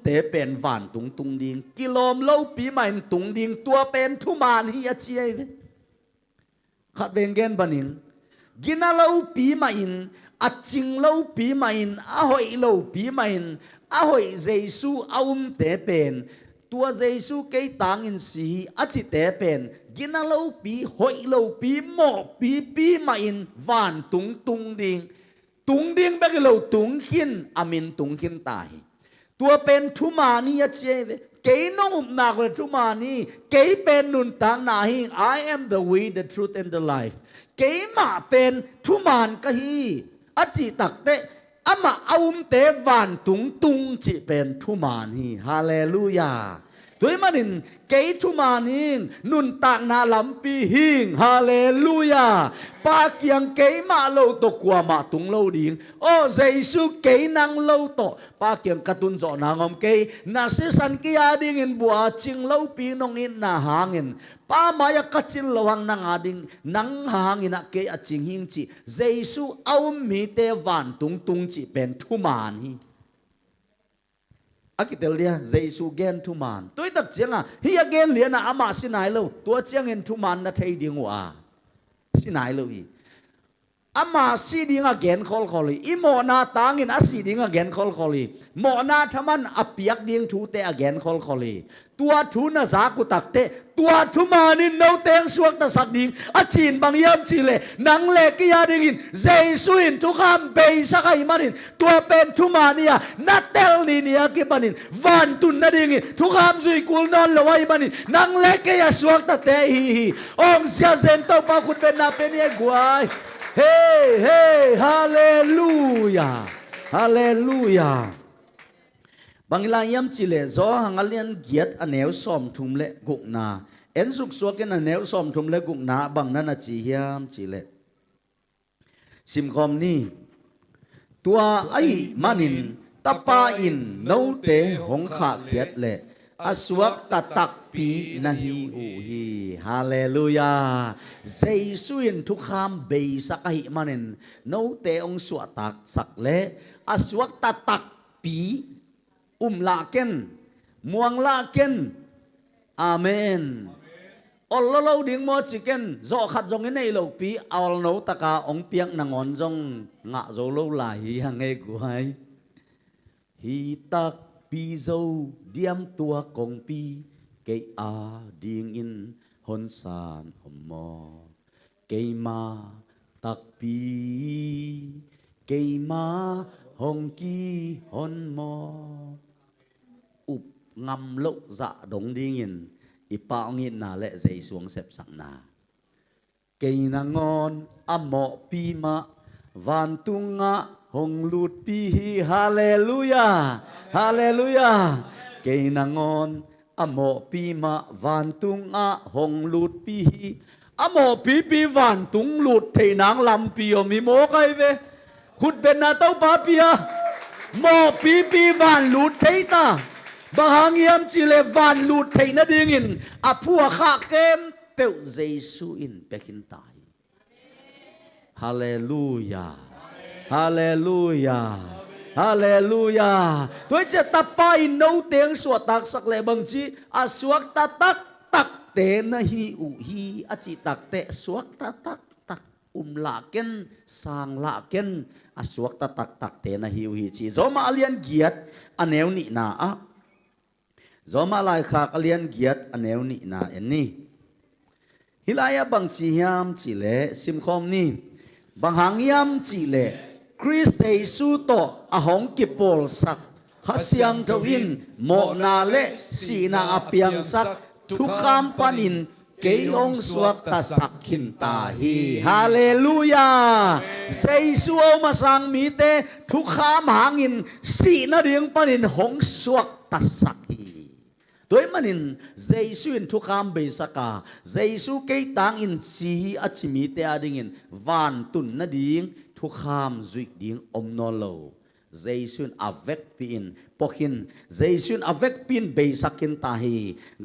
Speaker 1: เตเป็นวันตุงตุงดิงกิโลมเล่าปีใหม่ตุงดิงตัวเป็นทุมานฮิยาเชียขัดเวงเกนบันินกินาเล่าปีใหม่จิงเล่าปีใหม่หอยเล่าปีใหม่หอยเจสุเตเป็นตัวเจสุเกยตังอินสีจิเตเป็นกินาเล่าปีหอยเล่าปีหมอปีใหม่วันตุงตุงดิงเบกเล่าตุงขินมินตุงขินตายตัวเป็นทุมานียเจเวเกยน้องนักเลยทุมานีเกยเป็นนุนตานาหิง I am the way the truth and the life เกยมาเป็นทุมานกะฮีจิตักเตมาเตวันตุงจิเป็นทุมานีฮาเลลูยาตัวมันนินเกยทุมานิงนุนตากนาลำปีหิงฮาเลลูยาปาเกียงเกยมาโลตกว่ามาตุงโลดิงเจสุเกยนังโลโตปาเกียงกระตุนจอนางอมเกยนาเสสันกิยาดิงินบัวจิงโลปีนงอินนาหางินป้ามายกัจินลวังนางอาดิงนังหางินเกยจิงหิงจิเจสุมีเตวันตุงจิเป็นทุมานีกิเตลเลียเจสุเกนทุมานตัวตักเจียงฮิยาเกนเลียนะอามาสินายโลตัวเจียงเงินทุมานนัทเฮดิงวะสินายโลอีอามาสิดิงเกนคอลลีอีโมนาตางินอาสิดิงเกนคอลลีโมนาทมันอเปียกดิงทูเตเกนคอลลีตัวทุนซากุตักเตตัวทุมานินโนเตงสวกตะสักดิงจีนบางยามจิเลนังเลกิยาดิงินเจสุอินทุกคำเบยสักไอมานินตัวเป็นทุมานียนัตเตลนีเนียกิบันินวันตุนนาดิงินทุกคำจุยกุลนอนละไว้มานินนังเลกิยาสวกตะเตฮีองเสียเซนเต้าปาคุดเป็นนาเป็นเยกวายเฮ้ฮาเลลูยาฮาเลลูยาบางลายยำจิเลจอหังเลียนเกียรติอเนวสอมทุมเละกุกนาสุกสวกกันอเนวสอมทุมเละกุกนาบางนั้นจียามจิเลสิมคอมนี่ตัวไอ้มานินตะปาอินโนเตหงขาเกียรติเละสวกตะตักปีนาฮีอูฮีฮาเลลูยาเจสุอินทุกคำเบยสักหิมานินโนเตองสวตักสักเละสวกตะตักปีลาเกนมวงลาเกนอาเมนอลโลดิ่งมอจิเกนโจขัดจงในโลปีเอาโนตะกาองเปียงนางอนจงงะโจโลลายยังไงกูให้ฮีตักปีโจเดียมตัวกงปีเกยอาดิ่งอินฮอนซานหอมมอเกยมาตักปีเกยมาฮองกีฮอนมองำโลจะดงดิ่งินอีปางินนาและใจสวงเสพสังนาเกยนางอนอโมปีมาวันตุงะหงลุดปีฮาเลลูยาฮาเลลูยาเกยนางอนอโมปีมาวันตุงะหงลุดปีอโมปีวันตุงลุดเทนางลำปีอมีโมไกเวขุดเป็นนาเต้าปาเปียโมปีวันลุดเทตาบางยามจิเลวันลุดเทนดิ่งินพัวข้าเกมเตวเจสุอินเปกินตาย ฮาเลลูยาฮาเลลูยาฮาเลลูยาตัวจะตับไปโนเตียงสวดตักสักเลบังจีอาสวกตักตักเตนะฮีอุฮีอาจิตักเตสวกตักละเกนสางละเกนอาสวกตักเตนะฮีอุฮีจีโจมาเลียนเกียรติอันเนวนี่นาอะโจมาลายขากเลียนเกียรติอันเนวนี่นาเอ็นนี่ฮิลายาบังจียามจีเลซิมคอมนี่บังหางยามจีเลคริสเตซูโตอาหงกิปอลสักขัสยังทวินโมนาเลสีนาอเปียงสักทุกคำปานินเกยองสวกตาสักขินตาฮีฮาเลลูยาเซซูโอมาสังมีเตทุกคำหางินสีนาเดียงปานินหงสวกตาสักฮีโดยมันอินเจสุอินทุกคำเบสกาเจสุเกยตังอินสีอัจมีเตอดิ่งอินวันตุนนาดิ่งทุกคำจุดดิ่งอมโนโลเจสุนอเวกปีนปกินเจสุนอเวกปีนเบสักินตาฮี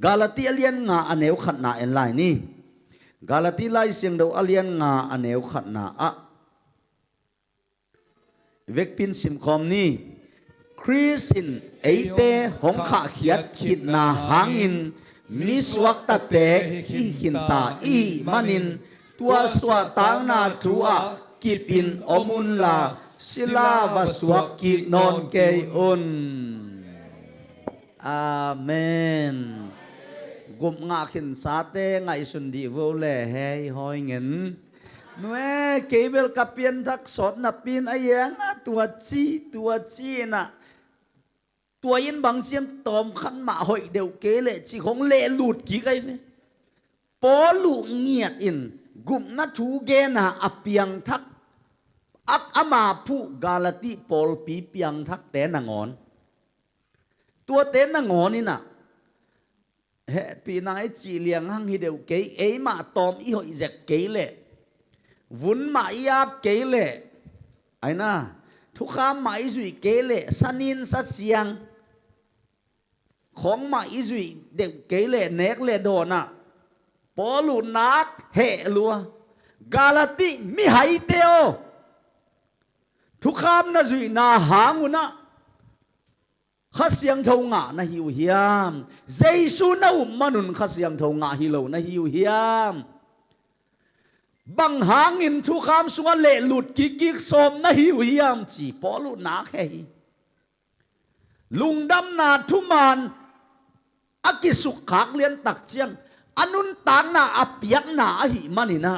Speaker 1: กาลาติเลียนงาอันเอวขัดนาเอ็นไลนี่กาลาติไลเสียงเดาเลียนงาอันเอวขัดนาอะเวกปีนสิมคอมนี่คริสตินเอเตหงขาเขียดขิดนาหางินมิสวักตะเตอีขินตาอีมันินตัวสวตางนาทัวกิปินอมุนลาศิลาวสวกกินอนเกยอุนอาเมนกุมงาขินสาเตงไงสุนดีโวเลเฮยหอยเงินนเวเกเบลกับเปียนทักษณะปีนไอเยังตัวจีน่ะตัวยินบางเชียมตอมขันมาหอยเดียวเกเลจีของเล่หลุดกี่ไงเนี่ยปอลูเงียดอินกุมนัทูเกน่ะอเปียงทักอักอามาผู้กาลติปอลปีเปียงทักเตนงอนตัวเตนงอนนี่น่ะเฮปีนายจีเลียงหังฮิเดียวเกเอมาตอมอีหอยเจเกเลวุนมาอีอาบเกเลไอ้น่ะทุกคำมาอีจุยเกเลสันินสัตเสียงของมาอีจุยเด็กเกเลเนกเลโดน่ะปอลูนักเฮลัวกาลติมิหายเตโอทุกคำน่ะจุยนาหางูน่ะข้าเสียงทงะน่ะหิวเฮียมเจสุน่ะอุมนุนข้าเสียงทงะฮิโลน่ะหิวเฮียมบังหางินทุกคำสวนเละหลุดกิกสมน่ะหิวเฮียมจีปอลูนักเฮลุงดำนาทุมานอากิสุขากเลียนตักเจียงอนุนตางนาอเปียกนาหิมันนี่นะ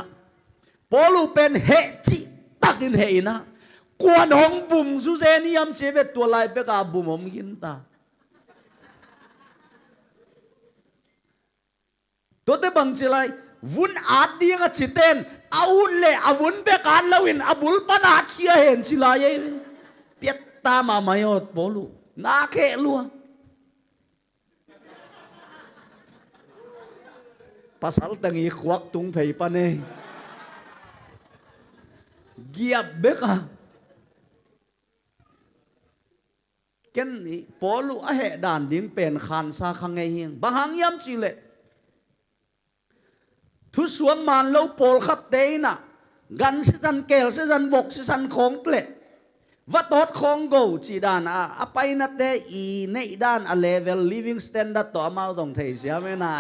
Speaker 1: ปอลูเป็นเฮจิตักินเฮนะกวนหงบุ่มสุเซนิยมเชเวตัวลายเปกาบุ่มหมกินตาตัวเตบังเจลัยวุนอาดดีงจิตเตนอาวุนเล่อาวุนเบกาลวินอาบุลปนาเชียเห็นจิลายเปียตามามายอดปอลูนาเกลัวpasal tangi kuak tung pei pane giap beka ken ni polu a he dan ding pen khan sa khang ngai hiang bahang yam chi le thu suang man lo pol khat te na gan se jan kel se jan bok se jan khong tle va tot khong go chi dan a pai na te i nei dan a level living standard to amao dong thei sia me na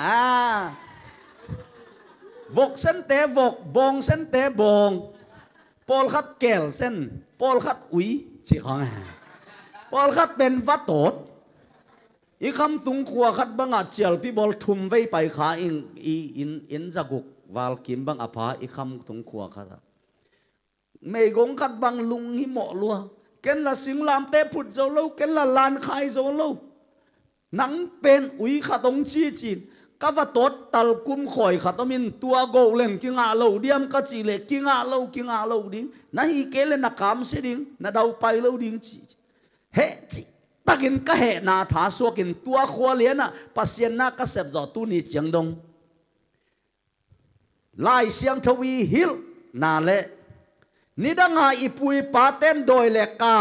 Speaker 1: vok sen te vok bong sen te bong pol khát kel sen pol khát ui chỉ không pol khát ben vắt tốtอีคำตุงขัวขัดบังอาเจียลพี่บอลทุ่มไว้ไปขาอินจักุกวาลกิมบังอภาอีคำตุงขัวขัดไม่กงขัดบังลุงหิมะลัวเกนละสิงลามเตพุดโจโลเกนละลานคายโจโลหนังเป็นอุยขัดตรงจีนก็ว่าตดตัลกุมข่อยขัดมินตัวโกเล่นกิงอาโลเดียมก็จีเล็กกิงอาโลดิ้งนั่นฮีเกเลนักกามเสดิ้งนั่นดาวไปโลดิ้งจีเฮจีตักินก็เฮนาถาสวกินตัวขัวเลียนะปัสเซียนนักก็เสพจอตุนีเจียงดงลายเสียงทวีฮิลนาเล่นี่ดังหาอีปุยปาเต้นโดยเล็กเก่า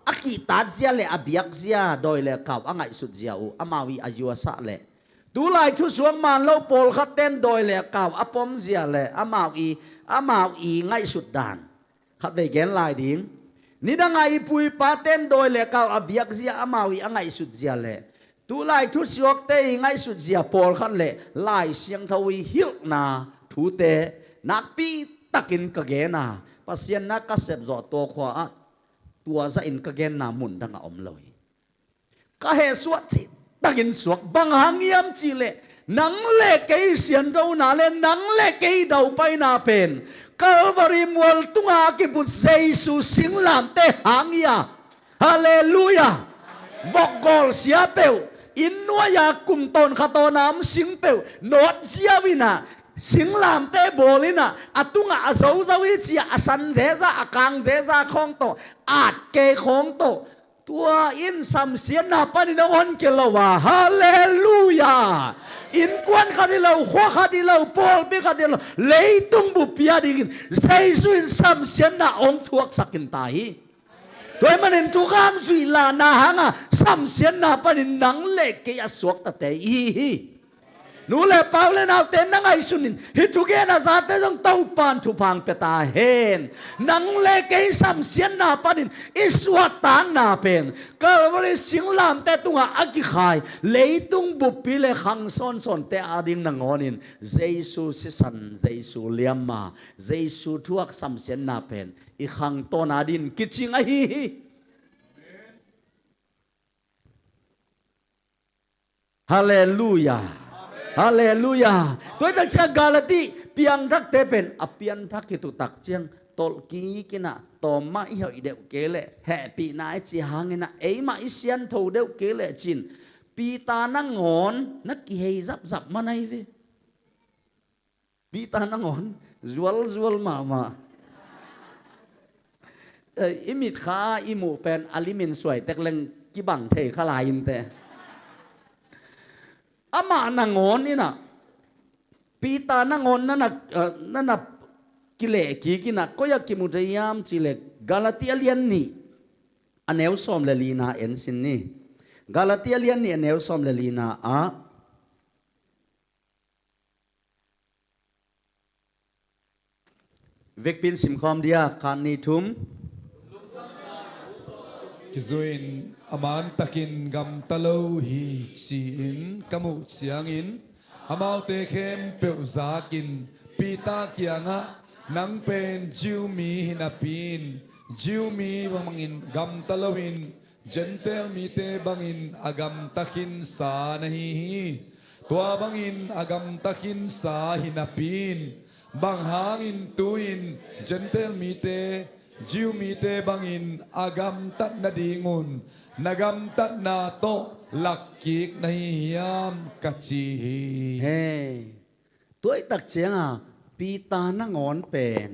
Speaker 1: อากิตาเจียเล่อเบียกเจียโดยเล็กเก่าอ่างไงสุดเจียวอามาวีอายุสะเล่ดูลายทุสวงมันเล่าโปลขัดเต้นโดยเล็กเก่าอปอมเจียเล่อามาวีไงสุดด่าน ขัดไปแกนลายดิ้งนี่ดังไงปุยปาเต้นโดยเล็กเอาอเบียกเสียอามาวิอังไงสุดเสียเลยตูไล่ทุสยกเตยไงสุดเสียปอลขัดเลยไล่เสียงทวีฮิลนาทูเตนักปีตักินกะเกนาปัสยันนักกษบจอตัวขวาตัวจะอินกะเกนนามุนดังอมลอยก็เหสวดที่ตักินสวกบังหางยามจีเลนังเล็กเกยเสียนเราหนาเลนังเล็กเกยเดาไปนาเป็นกาลวารีมวลตุงอากิบุตรเยซูสิงลามเตหางยาฮาเลลูยาวกกอลเสียเปวอินนัวยากุมตนขตอนามสิงเปวนอดเสียวินาสิงลามเตโบลินะอตุงอาโซซาวิจีอาสันเจซาอากางเจซาของโตอาจเกของโตตัวอินสัมเสียนาปนินอนเกลวาฮาเลลูยาอินกวนขัดเราขวาขัดเราปอลเบขัดเราเลยตุงบุปยาดิกินเซซุอินสัมเสียนาองทวกสักินตายตัวมันเห็นทุกคำสุยลานาหังสัมเสียนาปนินนังเล็กเกียสวกตะเตยนูเลเปล่าเลยนาเต้นนังไอสุนินฮิตุเกนาซาเตต้องเต้าปานทุพังเปตาเฮนนังเล็กเกยสัมเสียนนาปานินอิสวดตานนาเป็นก็วันนี้สิงลามเตตุงอากิขายเลยตุงบุปผิเลขังซอนซอนเตอาดิงนังอนินเยซูสิสันเยซูเลียมมาเยซูทวกสัมเสียนนาเป็นอีขังตอนาดินกิจิงไอฮีฮาเลลูยาฮาเลลูยาตัวนักชากาลตีเปียงทักเตเป็นอเปียนทักกิตุตักเจียงตอลกีกินะตอมาอิเหอเดวเกเลแห่ปีนายจีหางนะเอมาอิเซียนโทเดวเกเลจินปีตานังงอนนักเฮยจับมาไหนเวปีตานังงอนจวลมาอิมิดขาอิมูเป็นอลิมินสวยแต่เล็งกิบังเทขลายินแต่อามานังอนนี่นะปีตานังอนนั่นน่ะกิเลกินะก็อยากกิมุจยามจิเลกาลาติอาเลียนนี่อันเอวสอมเลลีนาเอ็นซินนี่กาลาติอาเลียนนี่อันเอวสอมเลลีนาเวกปินสิมคอมเดียคานีทุม
Speaker 2: Kizuin aman takin gam talo hi siin kamu siangin amau te khem peu zakin pita kianga nang pen jiu mi hinapin jiu mi bangin gam talawin gentle mi te bangin agam takin sa nahi tua bangin agam takin sa hinapin bang hangin tuin gentle mi te jiu mi te bangin agam tat na dingun nagam tat na to lakik na hiyam kachihi
Speaker 1: heyตัวตักเชียงปีตานังอนเป็น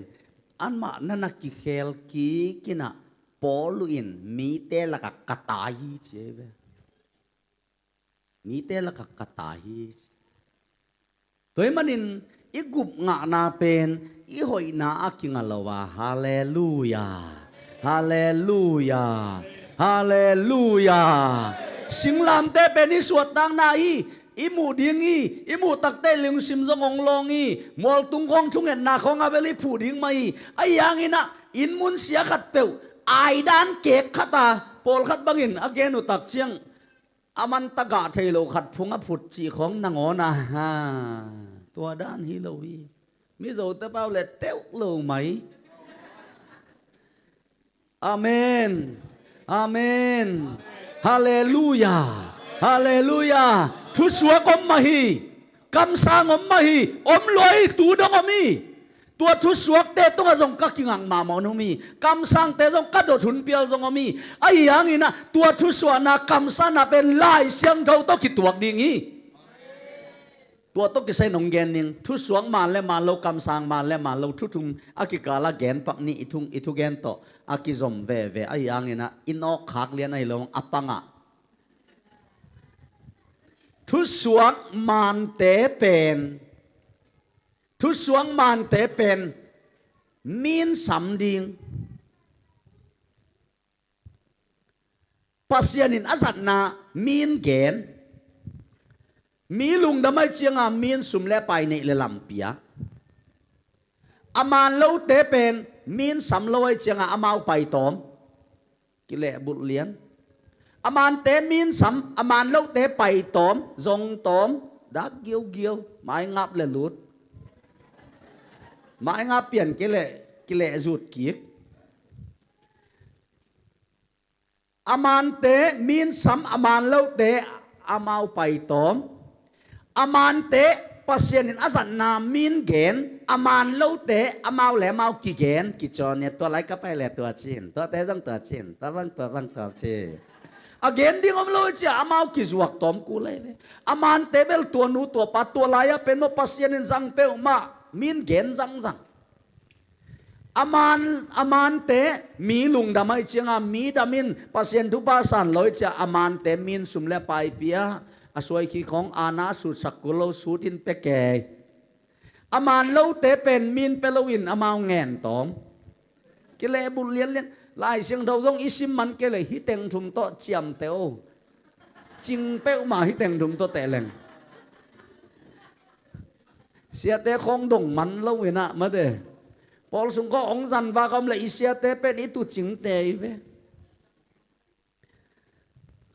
Speaker 1: อันมานั่นนักกิเคลกีกินะปอลุอินมีเตละกะกะตายเจ็บมีเตละกะกะตายตัวมันอินอีกุบงะนาเป็นอีหอยนาอักิงลาวาฮาเลลูยาฮาเลลูยาฮาเลลูยาสิงลามเตเป็นนิสวดตังนาอีหมูดิงอีหมูตักเตลิงซิมซงองลองมอลตุงของทุงเอ็นนาของอาเบลิผูดิงมาไอ้ยังนะอินมุนเสียขัดเปวไอดานเก็กขัดตาปอลขัดบังอินอเกนุตักเชียงอามันตะกาเทโลขัดพุงอผุดจีของนางอนะฮะตัวด้านฮิโลวีมิโซเตเปาเลเต้วโลไหมอาเมนอาเมนฮาเลลูยาฮาเลลูยาทุสวกอมมาฮีกำสางอมมาฮีอมลอยตูดงอมีตัวทุสวกเตต้องอาจงกักกิงังมาหมอนุมีกำสางเตต้องกัดโดทุนเปียลจงอมีไอ้ยังนี่นะตัวทุสวกนะกำสางนะเป็นลายเสียงเท่าต้องคิดตัวดิ่งตัวต้องกิใส่นงแกนนิงทุสวงมาและมาโลกำสางมาและมาโลทุทุงอากิกาลาแกนปักนี้อิทุแกนโตอากิซอมเวไอ้ยังนี่นะอินออกขากเลียนไอ้ลงอัปปังะทุสวงมันเตเป็นทุสวงมันเตเป็นมีนสำดิงปัสยานินอาสัตนามีนแกนมีลุงดำไม่เชียงมีนสุมเลไปในเลลำเปียอามันเลวเตเป็น มีนสำลอยเจียงอามาไปตอมกิเลบุเลียนอามันเตมีนสำอามันเล่าเตไปตอมจงตอมดักเกี่ยวเกี่ยวไม้งับเลยหลุดไม้งับเปลี่ยนกิเลจุดกีกอามันเตมีนสำอามันเล่าเตอามาไปตอมอามันเตปัสยานินอาสันนามินเกนอามันเล่าเตอามาแหลมากี่เกนกี่จอนเนี่ยตัวไรก็ไปแหละตัวชินตัวเตจังตัวชินตัวบังตัวชินอาเกนดิ้งอมโลจีอามากี่จวกตอมกูเลยอามันเตเบลตัวนู้ตัวปัดตัวลายเป็นโมปัสยานินจังเปอมามินเกนจังอามันเตมีลุงดำไอเชียงมีดามินปัสยานทุบาสันลอยจะอามันเตมินสุมเลไปเปียอาสวยขีของอาณาสุดสักกุลสูดินเปแกอามันเล่าเตเป็นมินเปลวินอามาแงนตอมกิเลบุเลียนเลียนลายเสียงเราต้องอิสิมันกิเลฮิเต็งทุมโตเจียมเตโอจิงเป้ามาฮิเต็งทุมโตเตเลงเสียเตคงดงมันเล่าเวนะมาเดพอสุงก็องสันว่ากำเลยเสียเตเป็นอิตุจิงเตยเว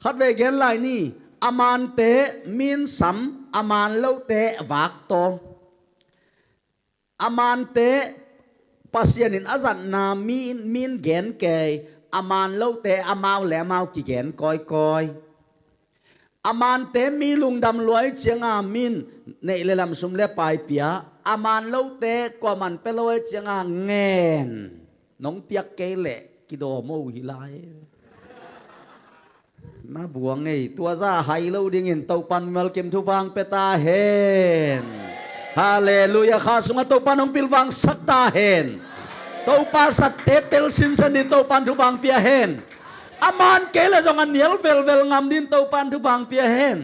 Speaker 1: ขัดเวเกลลายนี่อามันเตมินสัมอามันเล่าเตวักโตอามันเตปัสยานินอาสันนามินเกนเกยอามันเล่าเตอามาแหลมากี่เกนกอยอามันเตมีลุงดำรวยเจียงอามินในเลลำสุมเลปายเปียอามันเล่าเตกว่ามันเปลวยเจียงอาเงนน้องเปียกเกเละกิโดโมหิไลน่าบวงไงตัวซาไฮโลดิ่งเห็นเตาปันเมลเกมทุบังเปตาเฮนฮาเลลูยาข้าสุงเตาปันองปิลวังสักตาเฮนเตาปัสเตเตลสินสันดินเตาปันทุบังเปียเฮนอามันเกลจงอันเนียลเวลงามดินเตาปันทุบังเปียเฮน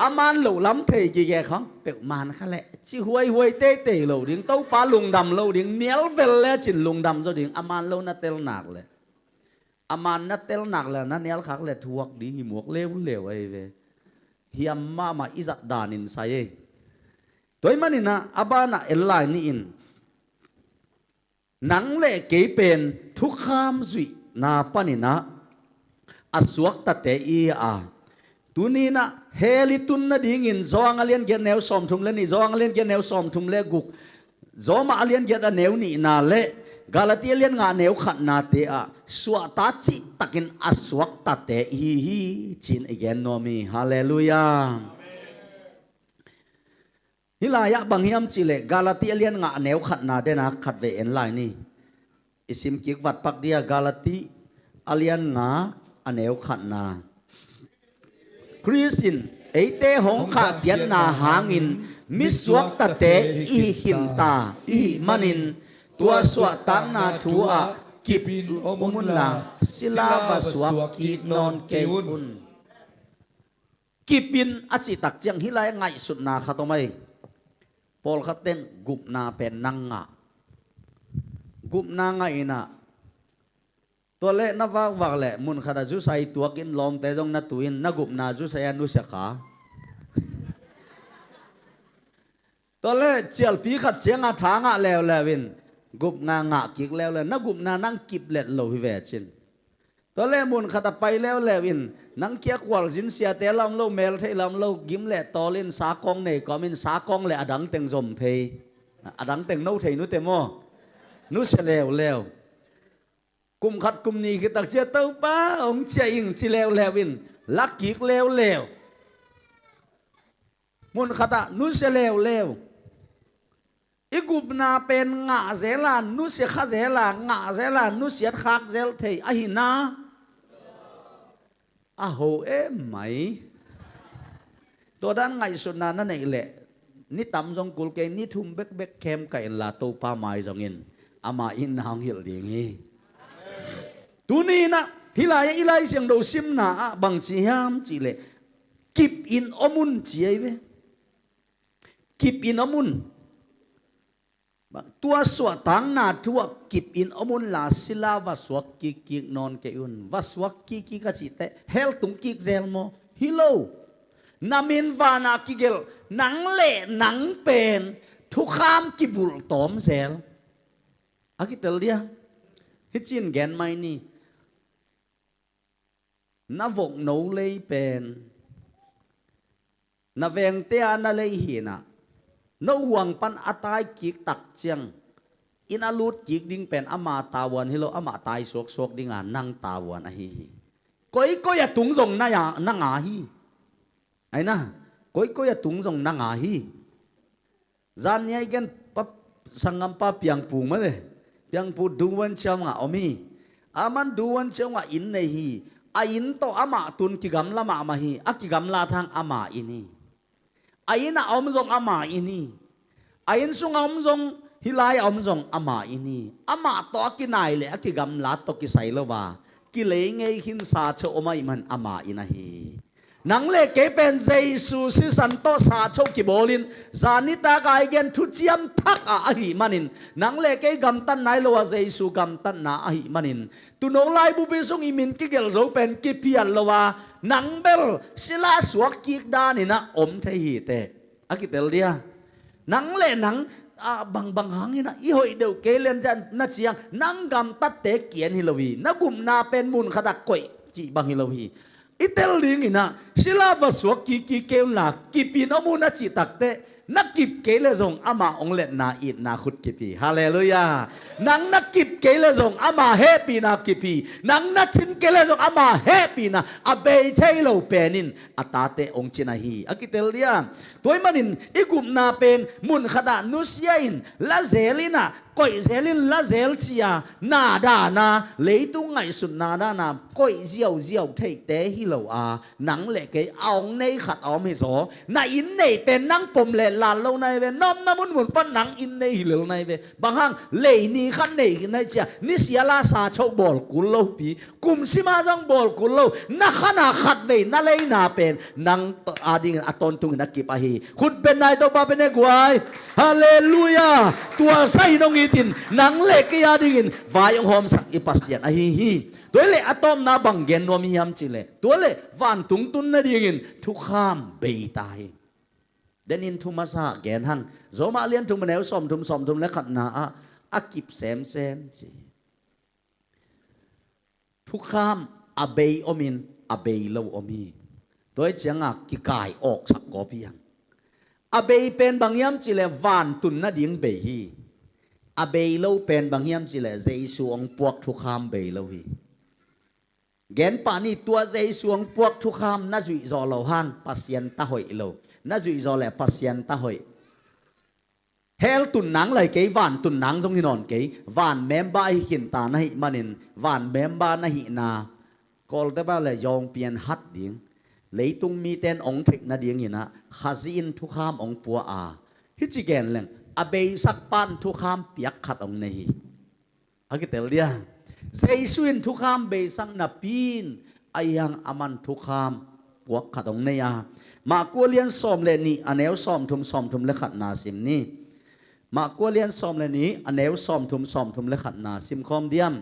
Speaker 1: อามันหลูล้ำเทกี่แกของเปียมันข้าแหละชิหวยเตหลูดิ่งเตาปาลุงดำหลูดิ่งเนียลเวลแล้วจินลุงดำโซดิ่งอามันหลูน่าเตลหนักเลยอามันนัดเตลหนักเลยนั่นเนียลขักเลยทวกดีหิมวกเลี้ยวไอ้เวเฮียมมาอิจัดดานินไซตัวมันนี่นะอาบานะเอลไลนี่อินหนังเละเกเป็นทุกขามสุยนาปนินะอสวกตะเตอีอาตัวนี้นะเฮลิตุนนะดิ่งอินจองอเลียนเกนแนวสอมทุมเลนี่จองอเลียนเกนแนวสอมทุมเลกุกจอมาอเลียนเกนแนวนี่นาเลกาลาตีเลียนงาแนวขัดนาเตอะสวตาจิตักินอสวกตะเตฮีจินอีกแกนโนมีฮาเลลูยาฮิลายะบางฮิมจิเลกาลาตีเลียนงาแนวขัดนาเดนะขัดเวเอ็นไลนี่อิสิมกิกวัดปักเดียกาลาตีอเลียนงาแนวขัดนาคริสินไอเตหงขาเกียนนาหางินมิสวกตะเตอีหินตาอีมันินตัวสวตังนาทัวกิบอมุนลาศิลาบสวกีนอนเกอุนกิบินอจิตักเจียงฮิไลไงสุดนาขัดตัวไม่พอลขัดเต้นกุบนาเป็นนังงะกุบนางไงนะตัวเล่นนับวักเล่มุนขัดจุใส่ตัวกินลมแต่จงนัดตุนนักกุบนาจุใส่อนุเสกาตัวเล่เจียลปีขัดเจียงอาทางะแล้ววินกุบงะกิกแล้วนักกุบนานั่งกิบเล็ดโลหิเวชินตัวเล่มุนขัดไปแล้ววินนังเกียกวอลจินเสียเตลำโลเมลเทลำโลกิมเล่ตอลินสากองเนก็มินสากองเล่อดังเต็งจมเพยอดังเต็งโนเทนุเตโมนุเสแล้วกุมขัดกุมนี้คือตักเชียเต้าป้าองเชียอิงชิแล้ววินลักกิกแล้วมุนขัดนุเสแล้วอีกุบนาเป็นงะเซลานุเสียข้าเซลางะเซลานุเสียคักเซลเทอหินาอะโหไหมตัวด้านไงสุดนานั่นเองแหละนี่ตำจงกุลเกนี่ทุ่มเบกแคมไก่ลาตูปาไม้จงอินอามาอินนางหิลดีงี้ตัวนี้นะฮิลายอิไลเสียงดูซิมนาบางจีฮามจีเลกิบอินอมุนจีไอเวกิบอินอมุนตัวสวตังนาทัวกิบอินอมุนลาศิลาวสวกกิกนอนเกอุนวสวกกิกจิตเตเฮลตุงกิกเซลโมฮิโลนามินวานากิเกลหนังเละหนังเป็นทุกขามกิบุลตอมเซล อากิเตลเดียฮิจินแกนไม่นี่นับวกโนเลยเป็นนับเวงเตียนเลยหินะนห่วงปันอัตายกิกตักเจียงอินอาลูดกิกดิ้งเป็นอามาตาวันฮิโลอามาตายสวกสวกดิ้งนั่งตาวันอะฮีก้อยก้อยตุงส่งน่ะอย่างนั่งอาฮีไอ้นะก้อยก้อยตุงส่งนั่งอาฮีจานนี้กันปั๊บสังกัมปั๊บยังปูมาเลยยังปูดูวันเช้าอ่ะอมีอามันดูวันเช้าอ่ะอินในฮีอินโตอามาตุนกิกำละมามาฮีกิกำละทางอามาอินีอินน่ะอมส่งอามาอินีอินส่งอมส่งฮิไลอมส่งอามาอินีอามาโตกินายเลยกิกำละโตกิไซโลวากิเลงไงหินซาเชอมาอิมันอามาอินะฮีนังเล็กเก็เป็นเจสุสิสันโตสาโชกิโบลินจานิตากายเกนทุจิยมทักอาหิมันินนังเล็กเก็กำตันนายโลวาเจสุกำตันนาอาหิมันินตุนองไลบุบิสงอิมินกิเกลโซเป็นกิพิยัลโลวานังเบลศิลาสวกกิกดานินะอมเทหิเตอากิเตลเดียนังเล่นังบางหังนี่นะอีหอยเดียวเกเลนจันนัดเชียงนังกำตัดเตะเกียนฮิลวีนักกุมนาเป็นมุนขดักก่อยจีบางฮิลวีอิเตลลิงนะศิลาบสวกกิเกลนักกิปีนอมูนัดจิตักเตนักกิบเกลซงอามาองเล็ดนาอิดนาขุดกิปีฮาเลลูยานังนักกิบเกลซงอามาเฮปีนากิปีนังนักชินเกลซงอามาเฮปีนาอเบยเทโลเปนินอัตาเตองจินาฮีอากิเตลเลียตัวมันนินอีกุมนาเป็นมุนขดานุสยาอินลาเซลินาก้อยเซลินลาเซลเซียนาดานาเลยตุงไงสุดนาดานาก้อยเจียวเทเตฮิโลอานังเล็กเอาในขัดเอาไม่สอนายอินเนเป็นนังปมเล่ลานเราในเวน้อมน้ำมุนปั้นนังอินเนฮิโลในเวบางครั้งเลยนี่ขันเนยในเจ้านิสยาลาซาโชบอลกุลโลปีกุมซิมาจังบอลกุลโลนักขนาขัดเวนั่นเลยนาเป็นนังอาดิงอัตนตุงนักกิปะฮีขุดเป็นนายตัวบ้าเป็นเอกวายฮาเลลูยาตัวไซนงอิตินนังเล็กยาดินวายองหอมสักอิปัสยันอะฮีตัวเล่อะตอมนาบังเกนวมียามจิเลตัวเล่วันตุงตุนนาดิงินทุกข้ามเบยตายเดนินทุมาซาแกนหังโซมาเลียนทุมแนวสมทุมและขัดนาอากิบแซมจีทุกข้ามอเบยอมินอเบยเลวอมีตัวเจียงกิกายออกสักกอเพียงอเบยเป็นบางยามจิเลวันตุนนาดิงเบยอเบยเลวเป็นบางยามจิเลเจสูองปวกทุกข้ามเบยเลวฮีเกณฑ์ปานี่ตัวใจสวงพวกทุกคำน่าจุยจอเราหันปัสยันตาหอยเราน่าจุยจอแหละปัสยันตาหอยเฮลตุนนังเลยเกย์วันตุนนังทรงที่นอนเกย์วันเมมบาหินตาหน้ามันินวันเมมบาหน้าหินากอลเตบ้าเลยยองเปลี่ยนฮัดดิ้งเลยตุงมีเต้นองเทคนาดิ้งนะข้าซีนทุกคำองปัวฮิจิเกนเลงอเบยสักปันทุกคำเปียกขัดองนี้อากิเตลเดียเจสุนทุกคำเบสังนับปีนอายังอามันทุกคำพวกขัดองเนียมากัวเลียนสอมเลนี่อันเอวสอมทุมและขัดนาซิมนี่มากัวเลียนสอมเลนี่อันเอวสอมทุมและขัดนาซิมคอมเดียม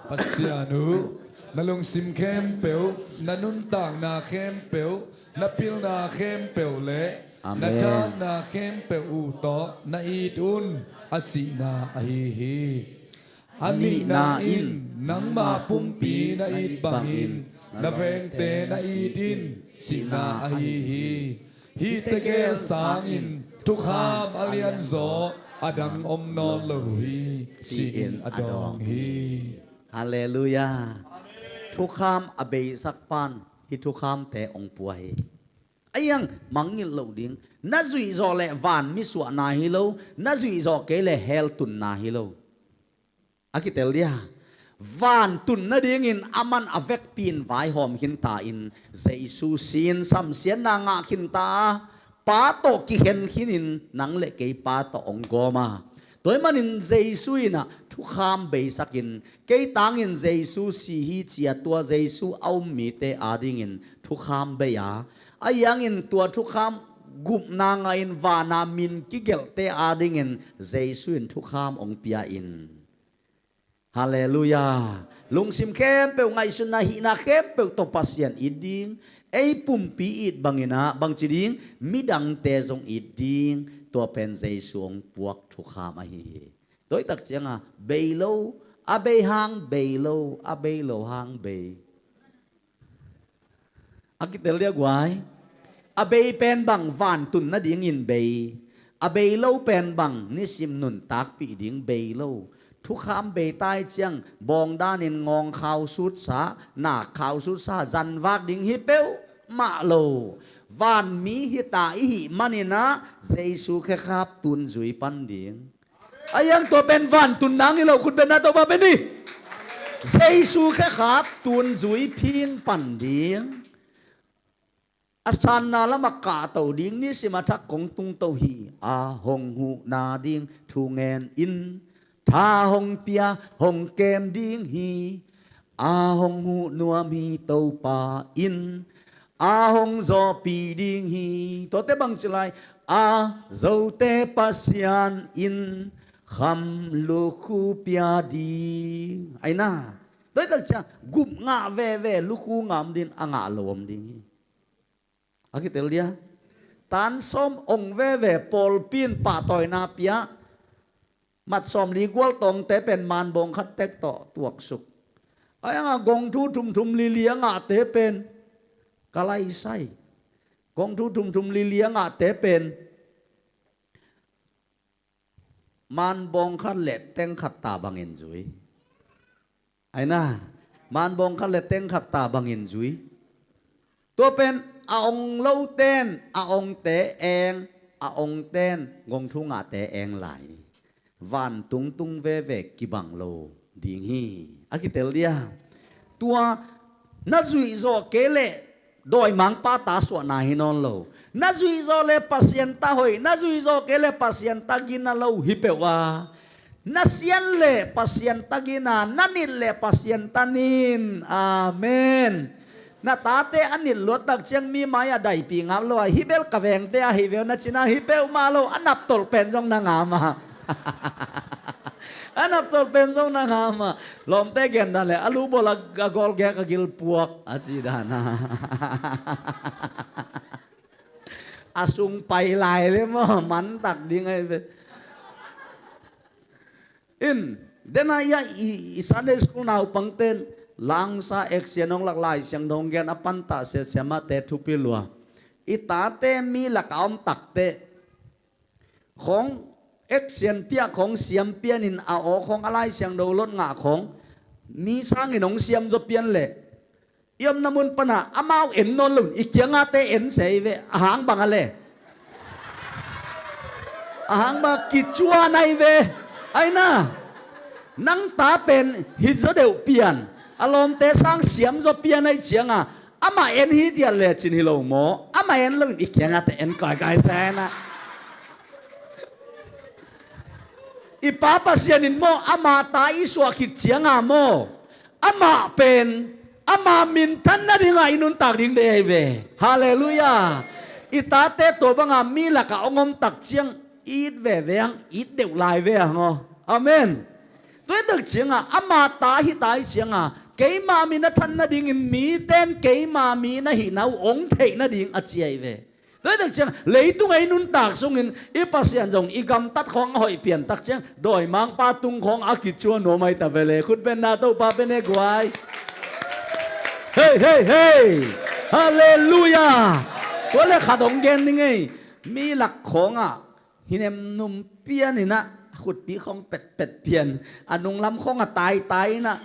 Speaker 2: ปัสยานุนลงซิมเข้มเปียวนันุนต่างนาเข้มเปียวนับพิลนาเข้มเปียวเละนัจานนาเข้มเปียวอุตอนาอีดุนอัจินาอหิฮีอันนี้นาอินนังมาปุ่มปีนาอิดบังอินนาเวงเตนาอิดินสินาอหิฮีฮีเตเกสางอินทุกขามอเลียนโซอดังอมนอนลูฮีจีอินอดองฮี
Speaker 1: ฮาเลลูยาทุกคำอเบยสักปันฮิทุกคำแต่องป่วยไอ้ยังมังงิลเหลวดิ้งน่าจุยจอเล่วันมิสวนาฮิโลน่าจุยจอเกเล่เฮลตุนนาฮิโลอากิเตลเดียวันตุนนาดิ้งอามันอเวกปีนไวหอมหินตาอินเจสุสินสัมเสียนนางหินตาป้าโตกิเห็นหินินนังเล็กป้าโตองโกมาตัวมันอินเจสุอินะทุกคำเบสักินเกยตังอินเจสุสีฮิเจียตัวเจสุเอามีเตอาดิ้งทุกคำเบียอายังอินตัวทุกคำกุมนางอินวานามินกิเกลเตอาดิ้งเจสุอินทุกคำองเปียอินฮาเลลูยาลุงซิมเข้มเปลวไงสุนนะหินาเข้มเปลวตบปัสยันอิดดิ้งไอปุ่มปีอิดบางอินะบางจีดิ้งมิดังเตจงอิดดิ้งตัวเป็นเจสวงปวกทุกขามอหิเ tối tắc chiang bê lâu bê hang bê lâu bê lâu hang bê cái tên liệt quái bê pen bằng van tun na điên in bê bê lâu pen bằng ni sim nun tak pi điên bê lâuทุกคำเบตายเจียงบองด้านินงองข่าวสุดสาหน้าข่าวสุดสาจันวากดิ่งฮิเปวมาโลวานมีฮิตาอิหิมันนี่นะเจสุแค่ครับตุนจุยปันเดียงอายังตัวเป็นวานตุนนังนี่เราคุณเป็นนาตัวมาเป็นนี่เจสุแค่ครับตุนจุยพิงปันเดียงอาสานนาละมักกาเต่าดิ่งนี่สิมาทักกงตุงเต่าหีอาหงหูนาดิ่งทูเงินอินท่าหงเปียหงเกมดิ้งฮีหงหูนัวมีเต้าป่าอินหงโซปีดิ้งฮีตัวเตบังจิไลโซเตปัสยานอินคำลูกคูเปียดิ้งไอ้น่าตัวเตจ้ากุมงาเว่เว่ลูกคูงามดินงาลวมดิ้งอากิเตลเดียตันส้มองเว่เว่ปอลปีนป่าต่อยนาเปียมัดสอมลีกวลตรงแต่เป็นมานบงคัดเต็กต่อตัวสุกไอ้กงทูทุมลีเลียงเตเป็นกะไลไส้กงทูทุมลีเลียงเตเป็นมานบงคัดเล็ดเต็งขัดตาบังเงินจุยไอ้น่ามานบงคัดเล็ดเต็งขัดตาบังเงินจุยตัวเป็นองเล่าเต้นองเตเององเต้นกงทูเตเองไหลวันตุงตุงเวเวกิบังโลดิ่งฮีอากิเตลเดียตัวนัจุยโซเกเลโดยมังป้าตาสวนาฮินอนโลนัจุยโซเลปัสยันตาหอยนัจุยโซเกเลปัสยันตากินาโลฮิเปวานัสยันเลปัสยันตากินานันินเลปัสยันตานินอาเมนนาตาเตอันนิลลดตักเชียงมีมายาได้ปีงามโลฮิเบลกะเวงเตฮิเวลนัชินาฮิเปวมาโลอันนับตลเป็นจงนางามาอันนับตัวเป็นสองนางามลมเตกันนั่นแหละลูบอลกกอลแกกกิลปวกอาจีดานาอาสุงไปลายเลยมั้งมันตักดิ้งไงเลยอินเดนายาอีสันเดสกูนาวปังเต้นลังซาเอ็กเซียนองหลักลายเสียงดงแกนอปันตาเสียมาเตทุปิลัวอีตาเตมีหลักอมตักเตของเอ็กเซียนเปียของเสียมเปียนินของอะไรเสียงโดลดงาของมีสร้างหินของเสียมจะเปียนเลยยมน้ำมันปนะอามาเอ็นนนลุนอีกยังอาเตเอ็นเสยเวหางบังอะไรหางบังกิจชัวในเวไอ้น่านังตาเป็นหิจะเดียวเปลี่ยนอารมณ์เตสร้างเสียมจะเปลี่ยนในเจียงอามาเอ็นฮิเดียเลยจินิโลโมอามาเอ็นลุนอีกยังอาเตเอ็นก่อยแซนะอีป้าปัสยานินโมอามาตาอิสวาคิดเจียงโมอามาเป็นอามามินท่านนั่นยังไงนุนตักดิ่งเดยเวฮาเลลูยาอีตาเตตัวบังอามีละกะองมตักเจียงอีดเวเวียงอีดเดวลายเวงอาเมนตัวตึกเจียงอามาตาฮิตาเจียงเกยมามีนัท่านนั่นดิ่งมีเต้นเกยมามีนะหินเอาองเทนั่นดิ่งอเจียเวด้วยดังเช่นเลยตุงไอ้นุนตากส่งเงินอีปัสยันจงอีกำตัดของหอยเปลี่ยนตักเช่นโดยมังปาตุงของอากิจชวนโนไม่ตะเวเลคุณเป็นนาโตปาเป็นเอกวายเฮ้เฮ้เฮ้ฮาเลลูยาตัวเลขขาดองเกนนี่ไงมีหลักของหินเอ็มนุ่มเปียนี่นะขุดปีของเป็ดเปลี่ยนอนุงลำของตายนะ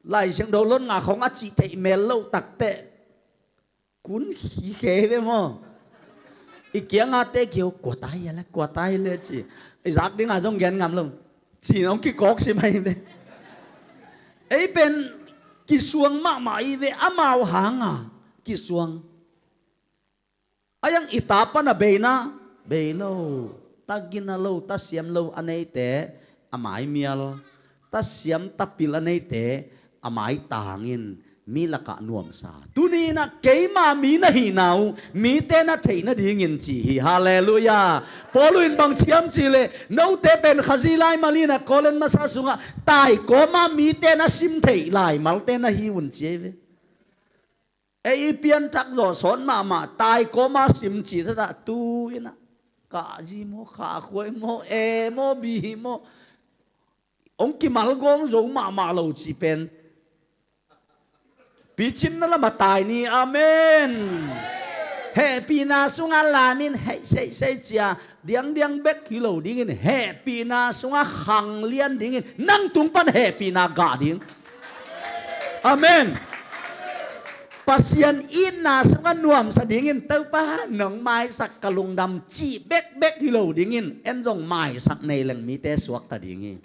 Speaker 1: ไล่เชียงโดนล้นงาของอาจิเตเมลโลตักเตคุณขี้เกยไปมั้งอีกเกี่ยงเตะเกี่ยวกวดตายอะไรกวดตายเลยจีไอ้รักดิ้งต้องเงินงามลงจีน้องกี่กอกใช่ไหมเว้ไอ้เป็นกี่สวงมากมายเว้อามาหางกี่สวงไอ้ยังอิตาปนะเบนะเบโลตากินโลตาเสียมโลอันนี้เตะอามาเมียลตาเสียมตาปิลอันนี้เตะอามาตางินมีละกะนวมสาตุนีนะเกยมามีนะหินาวมีเตนะเทนะดีเงินจีฮาเลลูยาพอลุนบังเชียมจีเลนูเตเป็นขจิไลมาลีนะโคเลนมาซาสุงะตายก็มามีเตนะซิมเทไลมาลเตนะฮิวุนเจเวเอเปียนทักโจสอนมาตายก็มาซิมจีทะตูนะ กะจีโมขาควยโมเอโมบีโมองค์กิมัลกงโจมาโลจีเป็นปีชินนั่นละมาตายนี่อาเมนเฮปีนาสุงาลามินเฮเซจียเดียงเบกฮิโลดิ้งเฮปีนาสุงาขังเลียนดิ้งนั่งตุงปันเฮปีนากาดิ้งอาเมนpasien ina sunga nuam sa dingin tau pa nong mai sak kalung dam chi bek hilo dingin en jong mai sak nei lang mi te suak ta dingin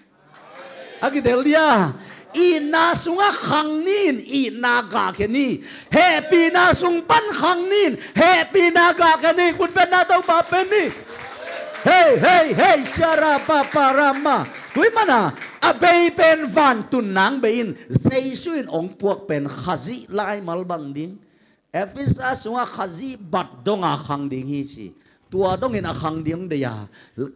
Speaker 1: agi del dia ina sunga khang nin ina ga ke ni happy na sung pan khang nin happy na ga ke ni kun pen na tau pa pen ni hey syara papa rama tuy mana abay pen van tunang bein zaysuin ong puak pen khazi lai malbang ding efisa sunga khazi bat donga khang ding hi chi tua dong in a khang ding de ya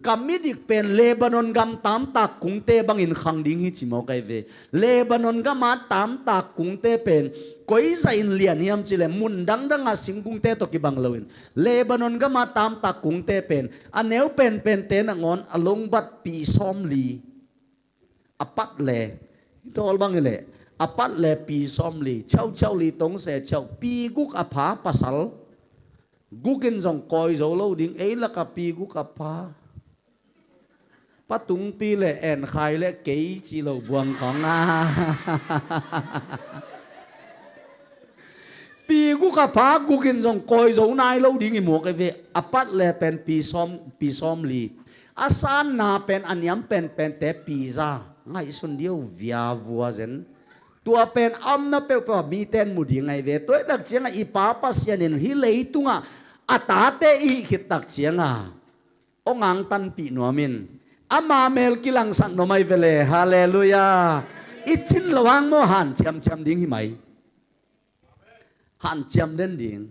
Speaker 1: kamidik pen Lebanon gam tam tak kung te bangin khang ding hi chi mo kai ve Lebanon gam ma tam tak kung te pen koi sa in lian hiam chile mun dang a singkung te to ki bang lawin Lebanon gam ma tam tak kung te pen aneu pen te na ngon along bat pi som li apat le tol bang le apat le pi som li chau li tong se chau pi guk apha pasal gukin jong koi zo lo ding ei la ka pi guk apha patung pi le en khai le kei chi lo buang khong a pi guk apha gukin jong koi zo nai lo ding i mo ke ve apat le pen pi som li asan na pen anyam pen te pizza ngay sun diêu via vua zen tua pen am na pe pa mi ten mudi ngay ve toy dak chiang i pa pa sianin hi lei tunga atate i khit tak chianga ongang tan pi nuamin ama mel kilang sang no mai vele hallelujah ithin lawang mo han cham ding hi mai han cham den ding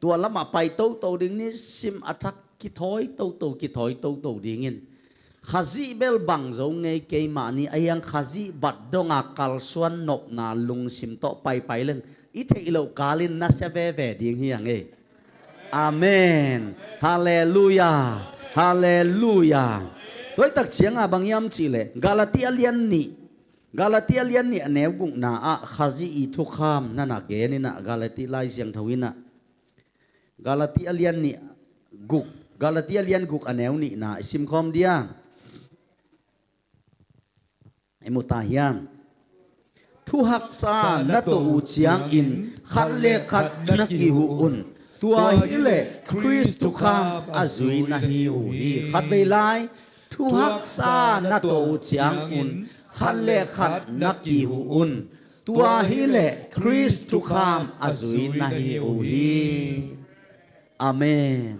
Speaker 1: tua lama pai to ding ni sim athak ki thoi to dingin khazi bel bang zo ngei ke mani ayang khazi bat donga kalsuan nop na lung sim to pai leng i the ilo kalin na se ve ding hi ang e amen hallelujah toy tak chiang a bang yam chi le galatia lian ni anew gung na a khazi i thu kham na ge ni na galati lai siang thawina galatia lian guk anew ni na sim khom dia emutahiam thu hak sa na to u chiang in khat le khat na ki hu un tua hi le Christ tu kham azui na hi u hi khat ve lai thu hak sa na to u chiang in khat le khat na ki hu un tua hi le Christ tu kham azui na hi u hi amen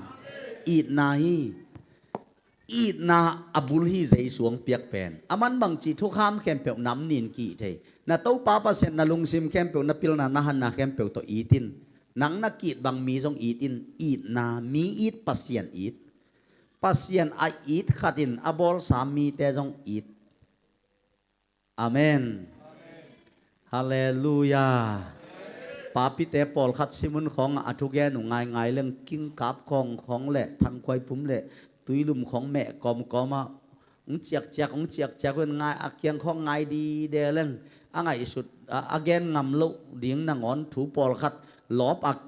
Speaker 1: it na abul hi zai suang piak pen aman bang chi thu kham kem pe nam nin ki the na to pa sen na lung sim kem pe na pil na han na kem pe to itin nang na kit bang mi jong itin it na mi it pasien a it khatin abol sami te jong it amen hallelujah papi te pol khat simun khong athu ge nu ngai leng king kap khong le thang khoi pum le tui lum khong mẹ com ma ung chiak wen ngai akyang khong ngai di de leng angai sut again ngam lo ding na ngon thu pol khat lop ak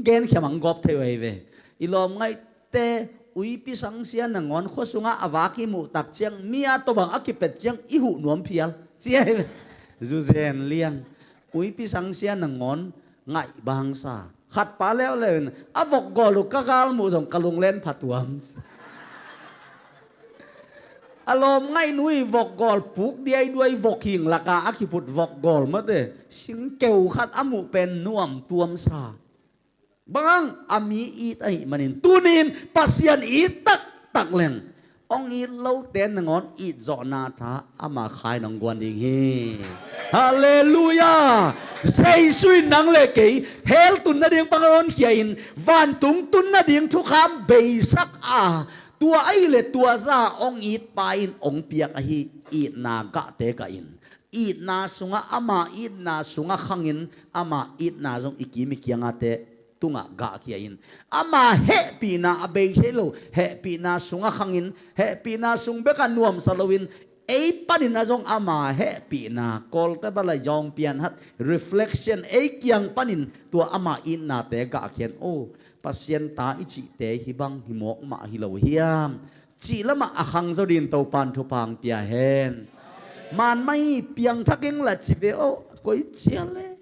Speaker 1: gen khamang gop thei ve ilom ngai te ui pi sang sia na ngon kho sunga awaki mu tak chiang mia to bang akipet chiang i hu nuam phial chia zu zen liang ui pi sang sia na ngon ngai bang sa khat pa leo len avok golu kagal mu jong kalung len phatuam alom ngay nuôi vọc gol puk diay đuôi vọc hình là cả akiput vọc gol mất đấy sinh kêu khát amu pen nuam tuam sa bang ami it ai manin tunin pasien it tak len ong it lâu ten ngon it zo na tha ama khai nong guan ding hi hallelujah say suy nang le ke hel tun na ding pangon khiain van tung tun na ding thu kham beisak a tua ai le tua za ong it pa in ong piak a hi it na ga te ka in it na sunga ama it na sunga khangin ama it na jong ikimi kianga te tunga ga kiain ama happy na abei selo happy na sunga khangin happy na sung beka nuam salowin ei panin na jong ama happy na kol ta bala jong pian hat reflection ei kyang panin tua ama in na te ga kian o pasien ta ichi te hibang himok ma hilo hiam chi lama akhang zo din to pan thu pang pia hen man mai piang thaking la chi ve o koi chia le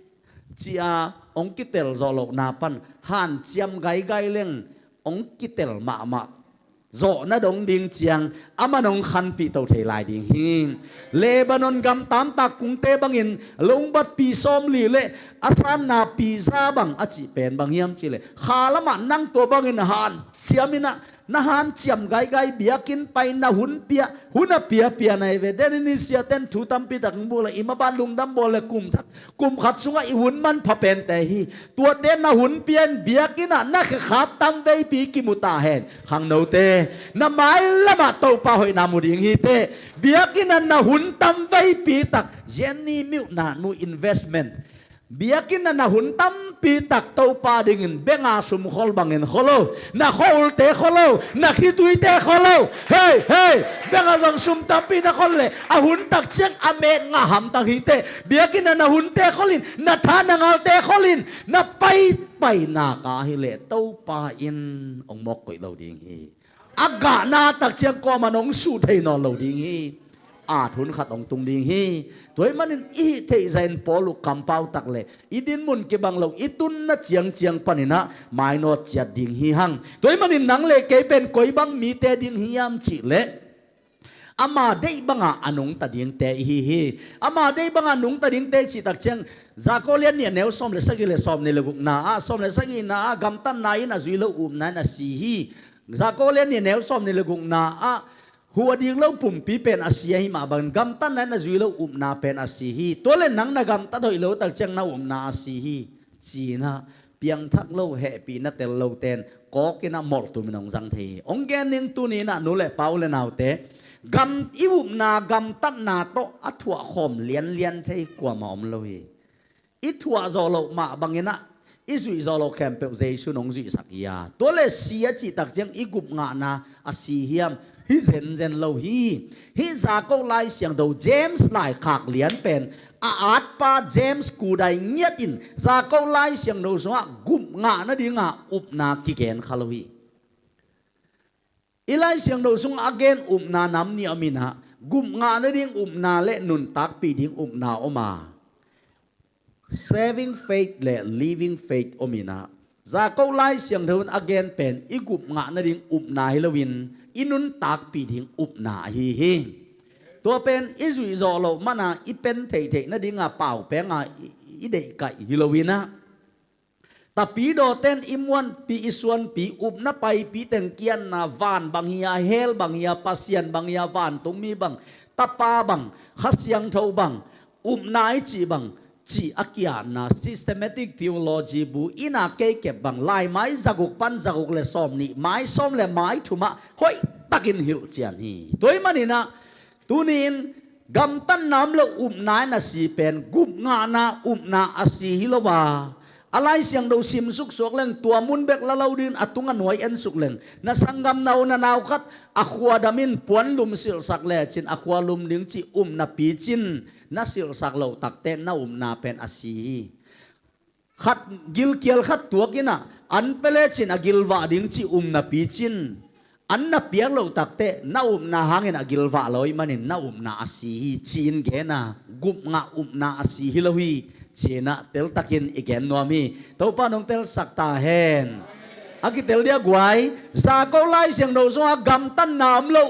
Speaker 1: chia ong kitel zolok na pan han chiam gai gai leng ong kitel ma zo na dong ding chiang amanong khan pi to thei lai ding him Lebanon gam tam tak kung te bangin long bat pi som li le asam na pi za bang achi pen bang hiam chi le khalama nang to bangin han chiamina na han chiam gai gai biakin pai na hun pia nai ve den ni sia ten thu tam pi tak bula ima ban lung dam bole kum khat sunga i hun man pha pen te hi tua den na hun pian biakin na khap tam ve pi ki muta hen khang no te na mai lama to pa hoi na mu ding hi te biakin na hun tam ve pi tak jenni mi na nu investment biakin na hun tam pi tak to pa dingin benga sum khol bangin kholo na khol te kholo na khitui te kholo hey benga jang sum tam pi na khol le a hun tak cheng ame nga ham tak hi te biakin na hun te kholin na tha na ngal te kholin na pai na ka hi le to pa in ong mok koi lo ding hi aga na tak cheng ko manong su thei no lo ding hi a thun khat ong tung ding hi toy manin i thei zain polu kampau tak le idin mun ke bang lo itun na chiang panina mai no chat ding hi hang toy manin nang le ke pen koi bang mi te ding hiam chi le ama dei banga anung ta ding te hi ama dei banga nung ta ding te chi tak chang zakolian ni neu som le sagi le som ne le guk na a som le sagi na gam tan na in a zui lo na na si hi zakolian ni neu som ne le guk na a hua ding lo pum pi pen asia hi ma ban gam tan na zui lo na pen asi hi to le nang na gam ta doi lo tak chang na na asi hi chi na piang thak lo happy na tel lo ten ko ke na mol tu minong jang the ong gen ning tu ni na nu le pau le naw te gam i na gam tan na to athua khom lian thei kwa ma om lo hi i thua zo lo ma bangena i zui zo lo kem pe jesu nong zui sakia to le sia chi tak chang i gup nga na asi hiam hi zen lo hi za ko lai siang do James lai khak lian pen a at pa James ku dai ngiat in za ko lai siang do so gum nga na dinga up na ki ken khalohi ilai siang do sung again na nam ni amina gum nga na ding na le nun tak pi ding na oma saving faith le living faith omina za ko lai siang do again pen i gup nga na ding na hilowin inun tak pi ding na hiตัวเป็นอิสุอิโซโลมานาอิเป็นเทนะดิ้งอ่ะเป่าแปงอ่ะอิเดกะฮิโลวินะแต่ปีโดเต้นอิมวันปีอิส่วนปีอุบนะไปปีเต็งเกียนนะวานบางเฮียเฮลบางเฮียปัสเซียนบางเฮียวานตุงมีบางตะปาบางขัสยังเท่าบางนายจีบางจีอักยานะ systematic theology บูอินาเกเก็บบางลายไม้จักุกปันจักุกเลสอมนี่ไม้ส้มและไม้ถุมะเฮ้ยตักินหิวเจียนฮีตัวมันนี่นะตุนินกำตันน้ำละนายนะสีเป็นกุบงานะนาอาศีฮิลวาอะไรเสียงดูซิมสุกสวกเลงตัวมุนเบกละเราดินอัตุงหน่วยเอ็นสุกเลงนะสังกำนาวคัดอควาดามินปวนลุมสิลสักเลจินอควาลุมดิงจีนะปีจินนะสิลสักเราตักเตนนะนาเป็นอาศีขัดกิลเกียลขัดตัวกินะอันเปเลจินอกิลวาดิงจีนะปีจินอันนับเปียกเราตักเตะน่านาหางเงินกิลวะลอยมันน่านาอาศีจีนเกนะกุบงานาอาศีฮิลวีเจนะเตลตักินอีกแกนนัวมีตัวป้านงเตลสักตาเฮนอากิเตลเดียกไว้ซาโกไลเสียงโดซงกัมตันน้ำเรา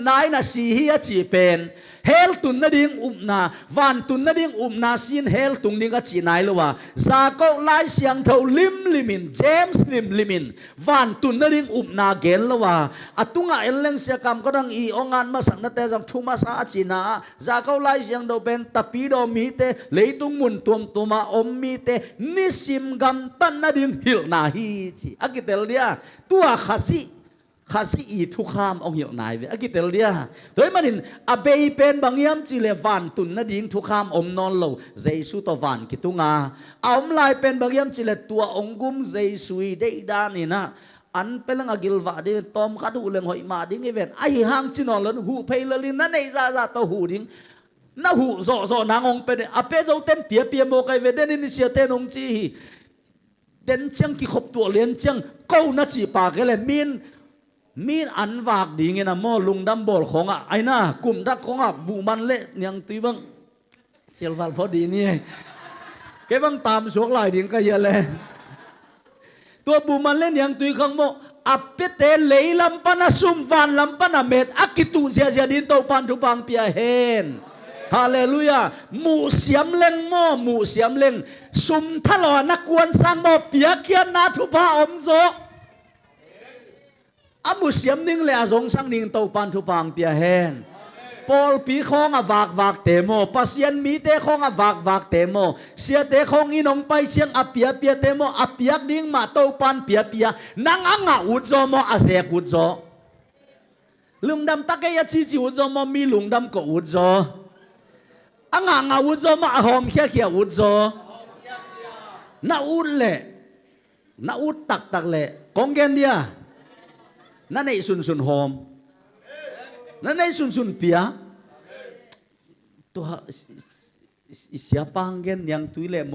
Speaker 1: นายนาสีฮิจีเป็นเฮลตุนนาดิ้งนาวันตุนนาดิ้งนาซีนเฮลตุงดิ้งก็จีนายเลยว่าซาโกไลเสียงเท่าลิมินเจมส์ลิมินวันตุนนาดิ้งนาเกลเลยว่าอตุงะเอลเลงเสียกรรมก็ดังอีองานมาสังนัดแต่จังทุมาซาจีนาซาโกไลเสียงโดเป็นตะปีโดมีเตเลยตุงมุนตัวมาอมมีเตนิสิมกัมตันนาดิ้งฮิลนาฮีจีอากิเตลเดียตัวขัดสิ ข้าสิอีทุกข้ามองเหี่ยวนายเวอกิเตลเดียโดยมันเห็นอเบยเป็นบางยามจิเลวันตุนนาดิ่งทุกข้ามอมนอนโลเจสุตวันกิตุงาอมลายเป็นบางยามจิเลตัวองกุมเจสุยได้ดานี่นะอันเป็นลังกิลวาดิตอมขัดหูเรื่องหอยมาดิ่งเอเวนไอห่างจินอนแล้วหูเพลลินนั่นในซาตาหูดิ่งน่าหูโซนางองเป็นอเปโจเต้นเปียโมกไอเวเดนินิเชียเต้นองจีเด่นเชียงกิขบตัวเลี้ยนเชียงเก้านาจีปากเลยมีนอันวากดีเงี้ยนะมอลุงดำบอลของไอ้น่ากลุ่มรักของบุมันเละยังตีบังเซลวัลพอดีนี่แกบังตามสวกลายดิ่งก็เยอะเลยตัวบุมันเล่นยังตุยขังโมอัปเปเตเลยลำปนาซุมฟันลำปนาเม็ดอักิตุเสียดินโตปันทุปังเปียเฮนฮาเลลูยาหมู่เสียมเล่งโมหมู่เสียมเล่งซุมทะลอนักกวนสังโมเปียเกียนนาทุพาอมโซอามุสยมนิ่งเลยอาสงสังนิ่งเต้าปันทุปังเปียเฮนปอลปีของวากเตโมปัสยันมีเตของวากเตโมเสียเตของอินองไปเชียงอเปียเตโมอเปียกดิ่งมาเต้าปันเปียนังอ่างอุดโจโมอาเสกอุดโจลุงดำตะเกียจีอุดโจโมมีลุงดำก็อุดโจอ่างอุดโจโมหอมเขียอุดโจน่าอุดเลยน่าอุดตักเลยกองเกนเดียนั่นไอ้สุนหอมนั่นไอ้สุนเปียตัวเสียปังเงินยังตุยเล่ม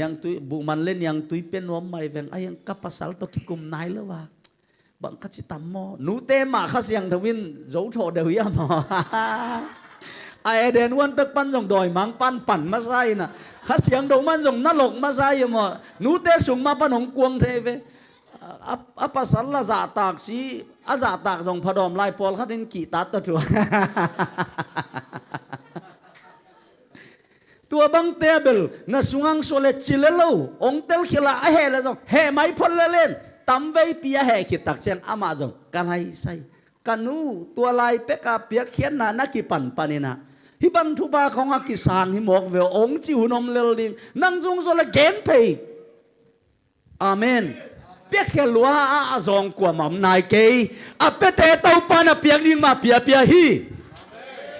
Speaker 1: ยังตุยบุมันเล่นยังตุยเป็นวมไม่เวงไอ้ยังกับภาษาตัวกิกุมนายแล้ววะบังคับจิตามโมนูเตมาข้าเสียงทวินรู้โถเดียวยามไอเดนวันตึกปั้นส่งดอยมังปั่นมาใส่น่ะข้าเสียงดงมันส่งนรกมาใส่ยังมั้นูเตส่งมาปนของกวงเทเวอัปสัลละจ่าตากสีอาจ่าตากส่งพดอมลายปอลขัดินกีตัดตัวบังเตเบลน่ะสุงังโซเลจิเลโลองเตลขิลาเฮเลจงเฮไม่พลเล่นตั้มไว้ปียเฮขิตักเชนอามาจงกันให้ใส่กันนูตัวลายเป็กาเปียเขียนน่ะนักกิปันปานินะฮิบันทุบาของอากิสานฮิมอกเวลองจิวนอมเลลิงนั่งจงโซเลเกนเพย์อาเมนเปียกเขลัวอาจงกว่าหม่อมนายเกยอเปเตเต้าปานะเปียกดิ่งมาเปียฮี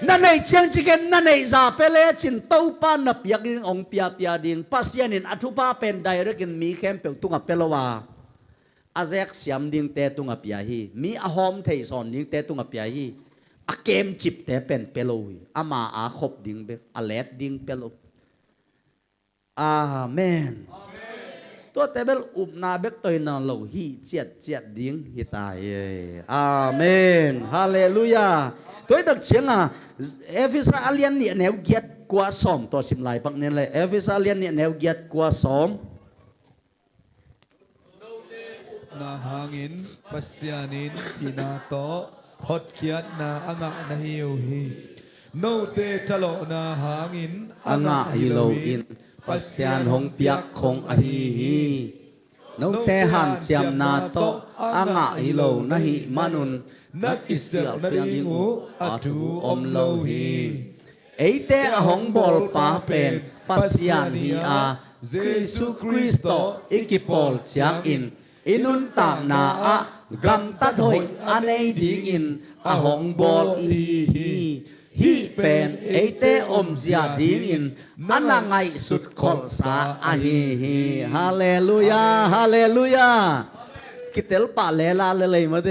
Speaker 1: นั่นในเชียงจิเกนนั่นในซาเปเลจินเต้าปานะเปียกดิ่งองเปียดิ่งปัสยานินอธุปาเป็นไดเรกินมีเข้มเปียกตุงอเปลวาอาเซกเสียมดิ่งเตตุงอเปียฮีมีอาหอมเทยสอนดิ่งเตตุงอเปียฮีอาเกมจิบเตเป็นเปโลยอามาอาขบดิ่งเบอาเลดดิ่งเปโลอาเมนตัวเตเบลอุบนาเบกตัวนั่นเราฮีเจียดดิ้งฮิตายอาเมนฮาเลลูยาตัวตักเชียงเอฟิซาเลียนเนี่ยแนวเกียรติกว่าสมตัวสิมลายปักเนี่ยเลยเอฟิซาเลียนเนี่ยแนวเกียรติกว่าสม
Speaker 2: นาหางินปัสยานินอินาโตฮอดเขียนนาอ่างะนาฮิวฮีโนเตทะโลนาหางิน
Speaker 1: อ่างะฮิโลอินปัสยานหงเปียกคงอหีฮีนกเตหันเชียมนาโตอ่างะฮิโลนะฮิมานุน
Speaker 2: นักกิเสลนาดิงูอัตูอมโลฮี
Speaker 1: เอเตหงบอลปาเป็นปัสยานฮีอาเยซูคริสโตอิกิปอลเชียงอินอินุนตามนาอะกัมตัดหอยอันเอดิงินอะหงบอลอีฮีเป็นเอเตอมเสียดิ่งอินอันนั้นไงสุดขอสาอะฮีฮาเลลูยาฮาเลลูยาคิดเตลปะเลลาเลยมาเด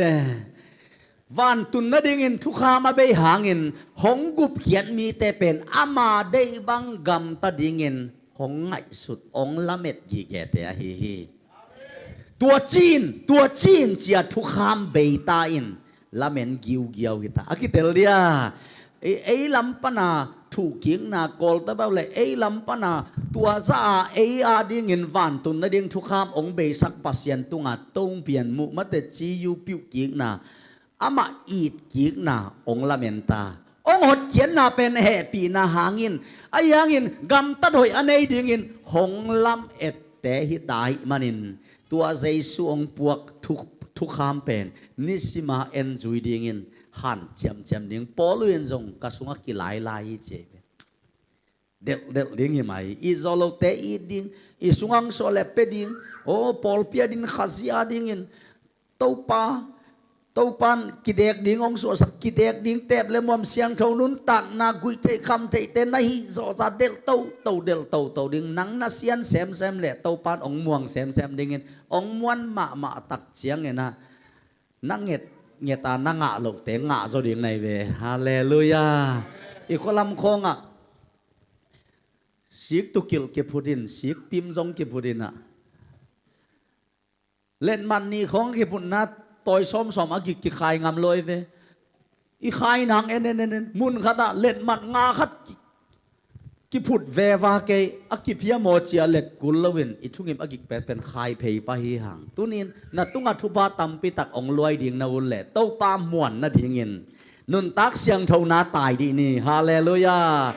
Speaker 1: วันตุนนดิ่งอินทุกขามาไปหางอินหงกุบเขียนมีแต่เป็นอามาได้บังกัมตัดดิ่งอินหงไงสุดองละเม็ดยี่แก่แต่อะฮีตัวจีนเจียทุกขามเบตาอินละเม็นกิวกิตาคิดเตลเดียไอ้ลำปนาถูกกิงนากอลตะเบลเลยไอ้ลำปนาตัวซาไอ้อาดิ่งอินวันตุนนดิ่งทุกขามองเบสักปัสยันตุงตงเปลี่ยนมุมาแต่จียูปิวกิงนาอามาอีดกิงนาองละเมนตาองหดเขียนนาเป็นแห่ปีนาหางินไอ้หางินกำตัดหอยอันไอ้ดิ่งอินหงลำเอ็ดแต่ฮิตาฮิมันินตัวเจสุองปวกทุกขามเป็นนิสิมาเอ็นจุยดิ่งอินหันเจียมดิ่งปอลุยนจงกระสุงกิลายเจ็บเด็กดิ่งยังไงอีโซโลเตอีดิ่งอีสุงังโซเลเปดิ่งโอ้ปอลเปียดิ่งขziyaดิ่งอินเต้าปา tàu pan kỳ đẹp điếng ông sủa sắc kỳ đẹp điếng tẹp lên mồm xiang thâu nún tặng na quỷ thầy khăm thầy tên na hi rõ ra del tàu điếng nắng na xian xem lẹ tàu pan ông muang xem điếng ông muan mạ tắc chiang nghe na nắng nghe ta nắng ngạ lộc té ngạ rồi điếng này về hallelujah ý có làm khong à siết tu kil ke phutin siết pim zong ke phutin à lên man ni khong ke phun na tôi xóm agi ki khai ngam loi về i khai nang en mun khata let mat nga khat ki phut ve wa ke aki phia mo chia let kul lawin i thungim agi pen khai phei pa hi hang tunin na tunga thupa tampi tak ong loi ding na ul le to pa muan na dingin nun tak siang thau na tai di ni hallelujah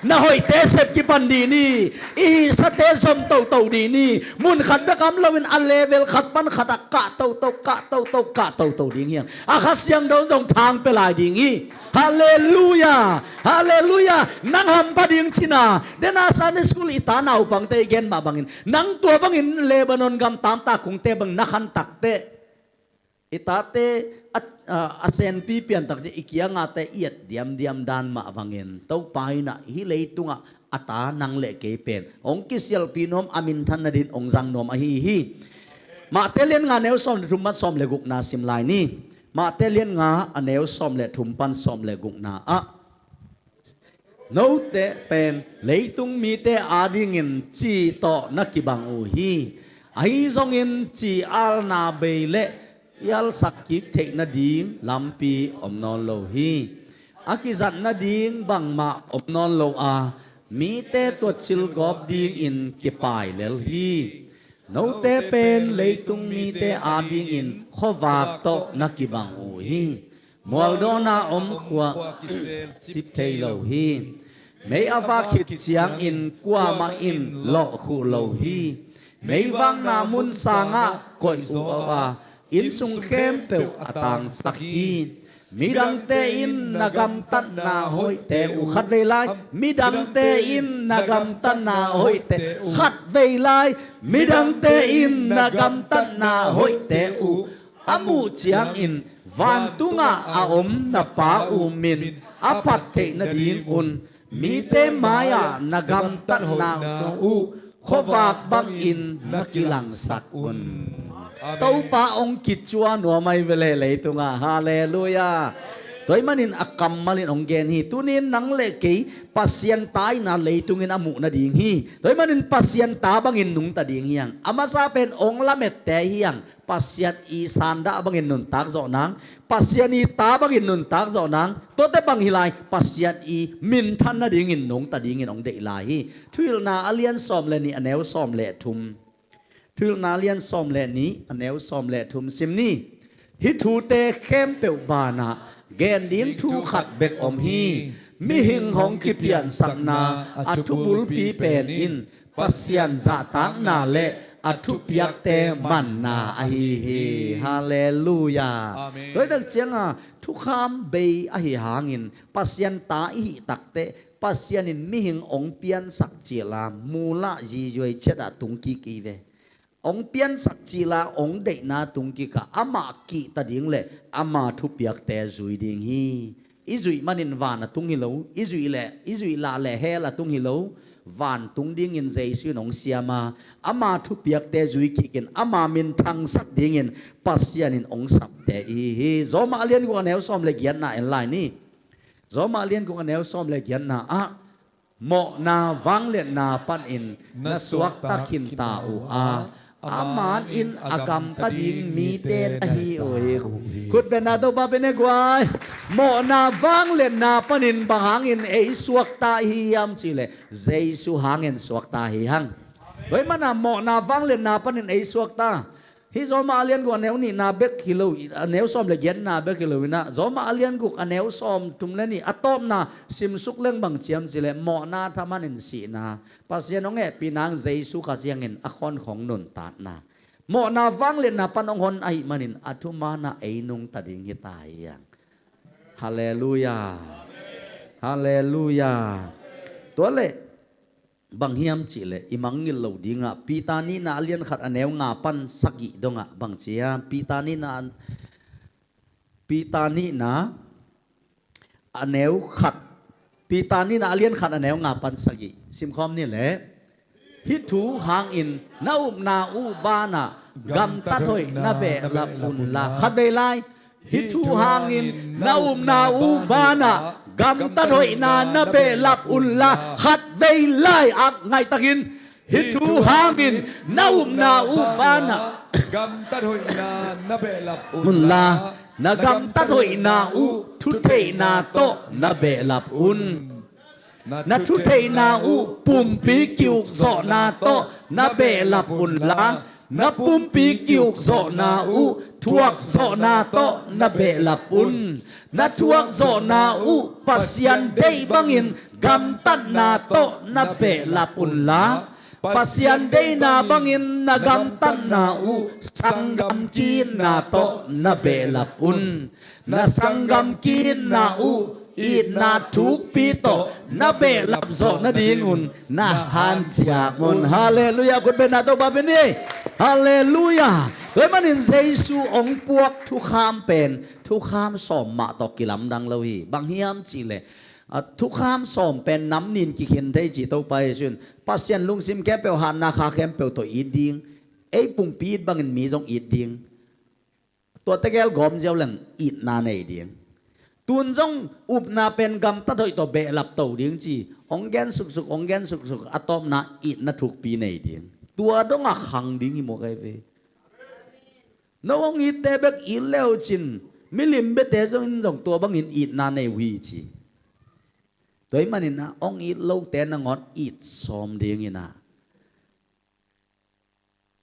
Speaker 1: na hoi te set ki pan di ni i sa te som tau di ni mun khat da kam lawin a level khat pan khat ka tau ding hiang a kha siang do dong thang pe lai ding hi hallelujah nang ham pa ding china dena Sunday school itana upang te gen ma bangin nang tua bangin Lebanon gam tam ta kung te bang nakhan tak te itate asen pi pian tak je ikia nga te iet diam dan ma bangin tau pai na hi leitunga ata nang le ke pen ong kisial pinom amin than na din ong jang nom a hi ma telen nga neu som thum mat som le guk na sim lai ni ma telen nga aneu som le thum pan som le guk na a no te pen leitung mi te adingin chi to nakibang u hi ai zong in chi al na be le yal sakik thek na ding lampi om non lo hi akizat na ding bang ma om non lo a mi te to chil gop ding in ki pai lel hi no te pen leitung mi te a ding in khowak to nakibang u hi mual do na om khwa sip thei lo hi mei ava khit chiang in kwa ma in lo khu lo hi mei wang na mun sanga koi u awa in sung khem peu atang sakhi midang te in nagam tan na hoi te u khat ve lai midang te in nagam tan na hoi te khat ve lai midang te in nagam tan na hoi te u amu chiang in van tunga a om na pa u min apat te na din un mi te maya nagam tan na u khowak bang in nakilang sak un tau pa ong kitchua no mai vele le tunga hallelujah toy manin akam malin ong gen hi tunin nang le ke pasien tai na le tungin amu na ding hi toy manin pasien ta bangin nung ta ding hiang ama sa pen ong lamet te hiang pasien i sanda bangin nun tak zo nang pasien i ta bangin nun tak zo nang to te bang hilai pasien i min than na ding in nung ta ding in ong de lai hi thuil na alian som le ni aneu som le thum thil na lian som le ni aneu som le thum sim ni hi thu te khem peu bana gen din thu khat bek om hi mi hing hong ki pian sak na athu bul pi pen in pasian za tak na le athu piak te man na a hi hallelujah doi dak chiang a thu kham be a hi hangin pasian ta hi tak te pasian in mi hing ong pian sak chi la mula ji joi cheda tung ki ve ong pian sak chi la ong de na tung ki ka ama ki ta ding le ama thu piak te zui ding hi izui manin van na tung hi lo izui la le he la tung hi lo van tung ding in jesu nong siama ama thu piak te zui ki ken ama min thang sak ding in pasian in ong sap te hi zoma alian ko aneu som le gian na en lai ni zoma alian ko aneu som le gian na a mo na wang le na pan in na suak ta khin ta u a aman in agam ta ding mi ten ahi oi khut be na do ba be ne gwai mo na wang le na panin bahang in ei suak ta hi am chile jesu hangen suak ta hi hang doi mana mo na wang le na panin ei suak ta hi zoma alian ko aneu ni na bek kilo aneu som le gen na bek kilo na zoma alian ko aneu som tum le ni atom na sim suk leng bang chiam chile mo na thamanin si na pasien ong e pinang jesu ka siangin akhon khong nun ta na mo na wang le na panong hon ai manin athuma na einung tading hi tai yang hallelujah hallelujah to le bang hiam chi le imangil lo dinga pitani na alian khat aneu nga pan sagi donga bang chia pitani na ปีตานี่นะอันแนวขัดปีตานี่นะเลียนขัดอันแนวงาปันสกิซิมคอมนี่แหละฮิตูหางอินนาอุนาอูบานะกัมตัดหอยนาเบลับอุนลาขัดเวลาฮิตูหางอินนาอุนาอูบานะกัมตัดหอยนาเบลับอุนลาขัดเวลาอักไงตะกินฮิตูหางอินนาอุนาอูบานะ
Speaker 2: กัมตัดหอยนาเบลับอุ
Speaker 1: มุ
Speaker 2: น
Speaker 1: ลลา
Speaker 2: ลา
Speaker 1: นะกัมตัดหอยนาอูทุเทนาโตนาเบลับอุนna thu thei na u pum pi kiu zo na to na be lap un la na pum pi kiu zo na u thuak zo na to na be lap un na thuak zo na u pasian dei bangin gam tan na to na be lap un la pasian dei na bangin na gam tan na u sanggam kin na to na be lap un na sanggam kin na uอีนาทุกปีโตนาเบลับโซนาดีงุนนาฮันจากมุนฮาเลลูยาคุณเป็นนาโตบาเป็นนี่ฮาเลลูยาโดยมันอินเซซูองปวกทุกขามเป็นทุกขามสอมมาตอกิลำดังเลวีบางเฮียมจีเลยทุกขามสอมเป็นน้ำนินกิเข็นได้จีโตไปส่วนปัสยันลุงซิมแกเปียวหันนาคาแคมเปียวตัวอีดิงไอ้ปุ่งปีดบางอินมีจงอีดิงตัวตะแกลกอมเจ้าหลังอีดนาในดิงตุนจงอุบนาเป็นกรรมตัดหอยตัวเบลับเต่าเดียงจีองแกนสุกองแกนสุกอะตอมนาอิดนาถูกปีในเดียงตัวต้องอ่ะขังดิ้งอีโมกไอเฟน้องอิดเตเบกอิดแล้วจินมิลิมเบเตจงอินจงตัวบังอินอิดนาในวีจีตัวมันอินนะองอิดโลกเตนงอดอิดซอมเดียงอินะ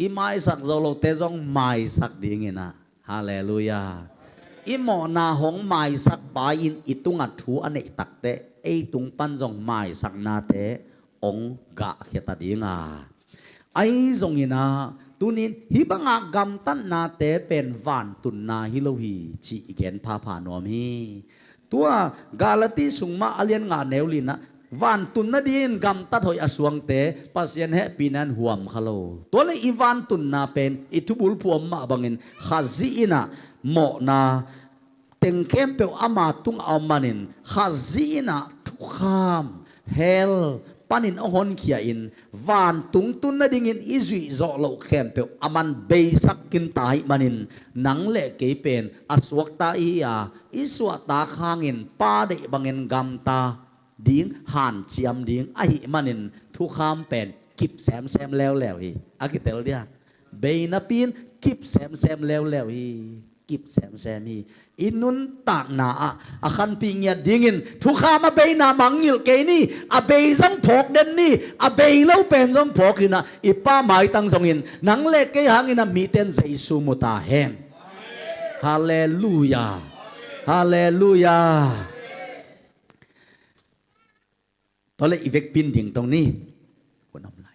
Speaker 1: อีไม้สักโซโลเตจงไม้สักเดียงอินะฮาเลลูยาอิหมอนาหงไม้สักปาอินอิตุงัดถูอันเนตักเตไอตุงปันจงไม้สักนาเตองกะเขตดีงาไอจงอินาตุนินฮิบังอากำตันนาเตเป็นวันตุนนาฮิโลฮีจีเกนพาพานอมฮีตัวกาลติสุงมาอเลียนงาเนวลินะวันตุนนาดินกำตัดหอยอสวงเตปัสยันเฮปีนันห่วมขโลตัวเลยอีวันตุนนาเป็นอิทุบุลพวมมาบังอินขาซีอินะหมอนาเต็งเข้มเปียวอามาตุงเอามานินขาซีนะทุกขามเฮลปันินอหอนเขียอินวานตุงตุนนาดิ่งอินอิจุยโจโลเข้มเปียวอามันเบสักกินตายมานินหนังเละเกยเป็นอสวกตาอียาอิสวตาข้างอินป้าเดบังอินกำตาดิ้งหันเจียมดิ้งไอมานินทุกขามเป็นกิบแซมแล้วฮีอากิเตลเดียเบนับปีนกิบแซมแล้วฮีกิบแซมฮีอินุนต่างนาอาคันปีเงียดิ่งอินทุกขามาเบนามังงิลเกนี่อาเบยซังพกเดนนี่อาเบยเล่าเป็นซังพกอินะอีป้าหมายตั้งทรงอินหนังเล็กเกยหังอินะมีเต็นเซซูมุตาแหงฮาเลลูยาฮาเลลูยาตอนแรกอีเวกปินดิ่งตรงนี้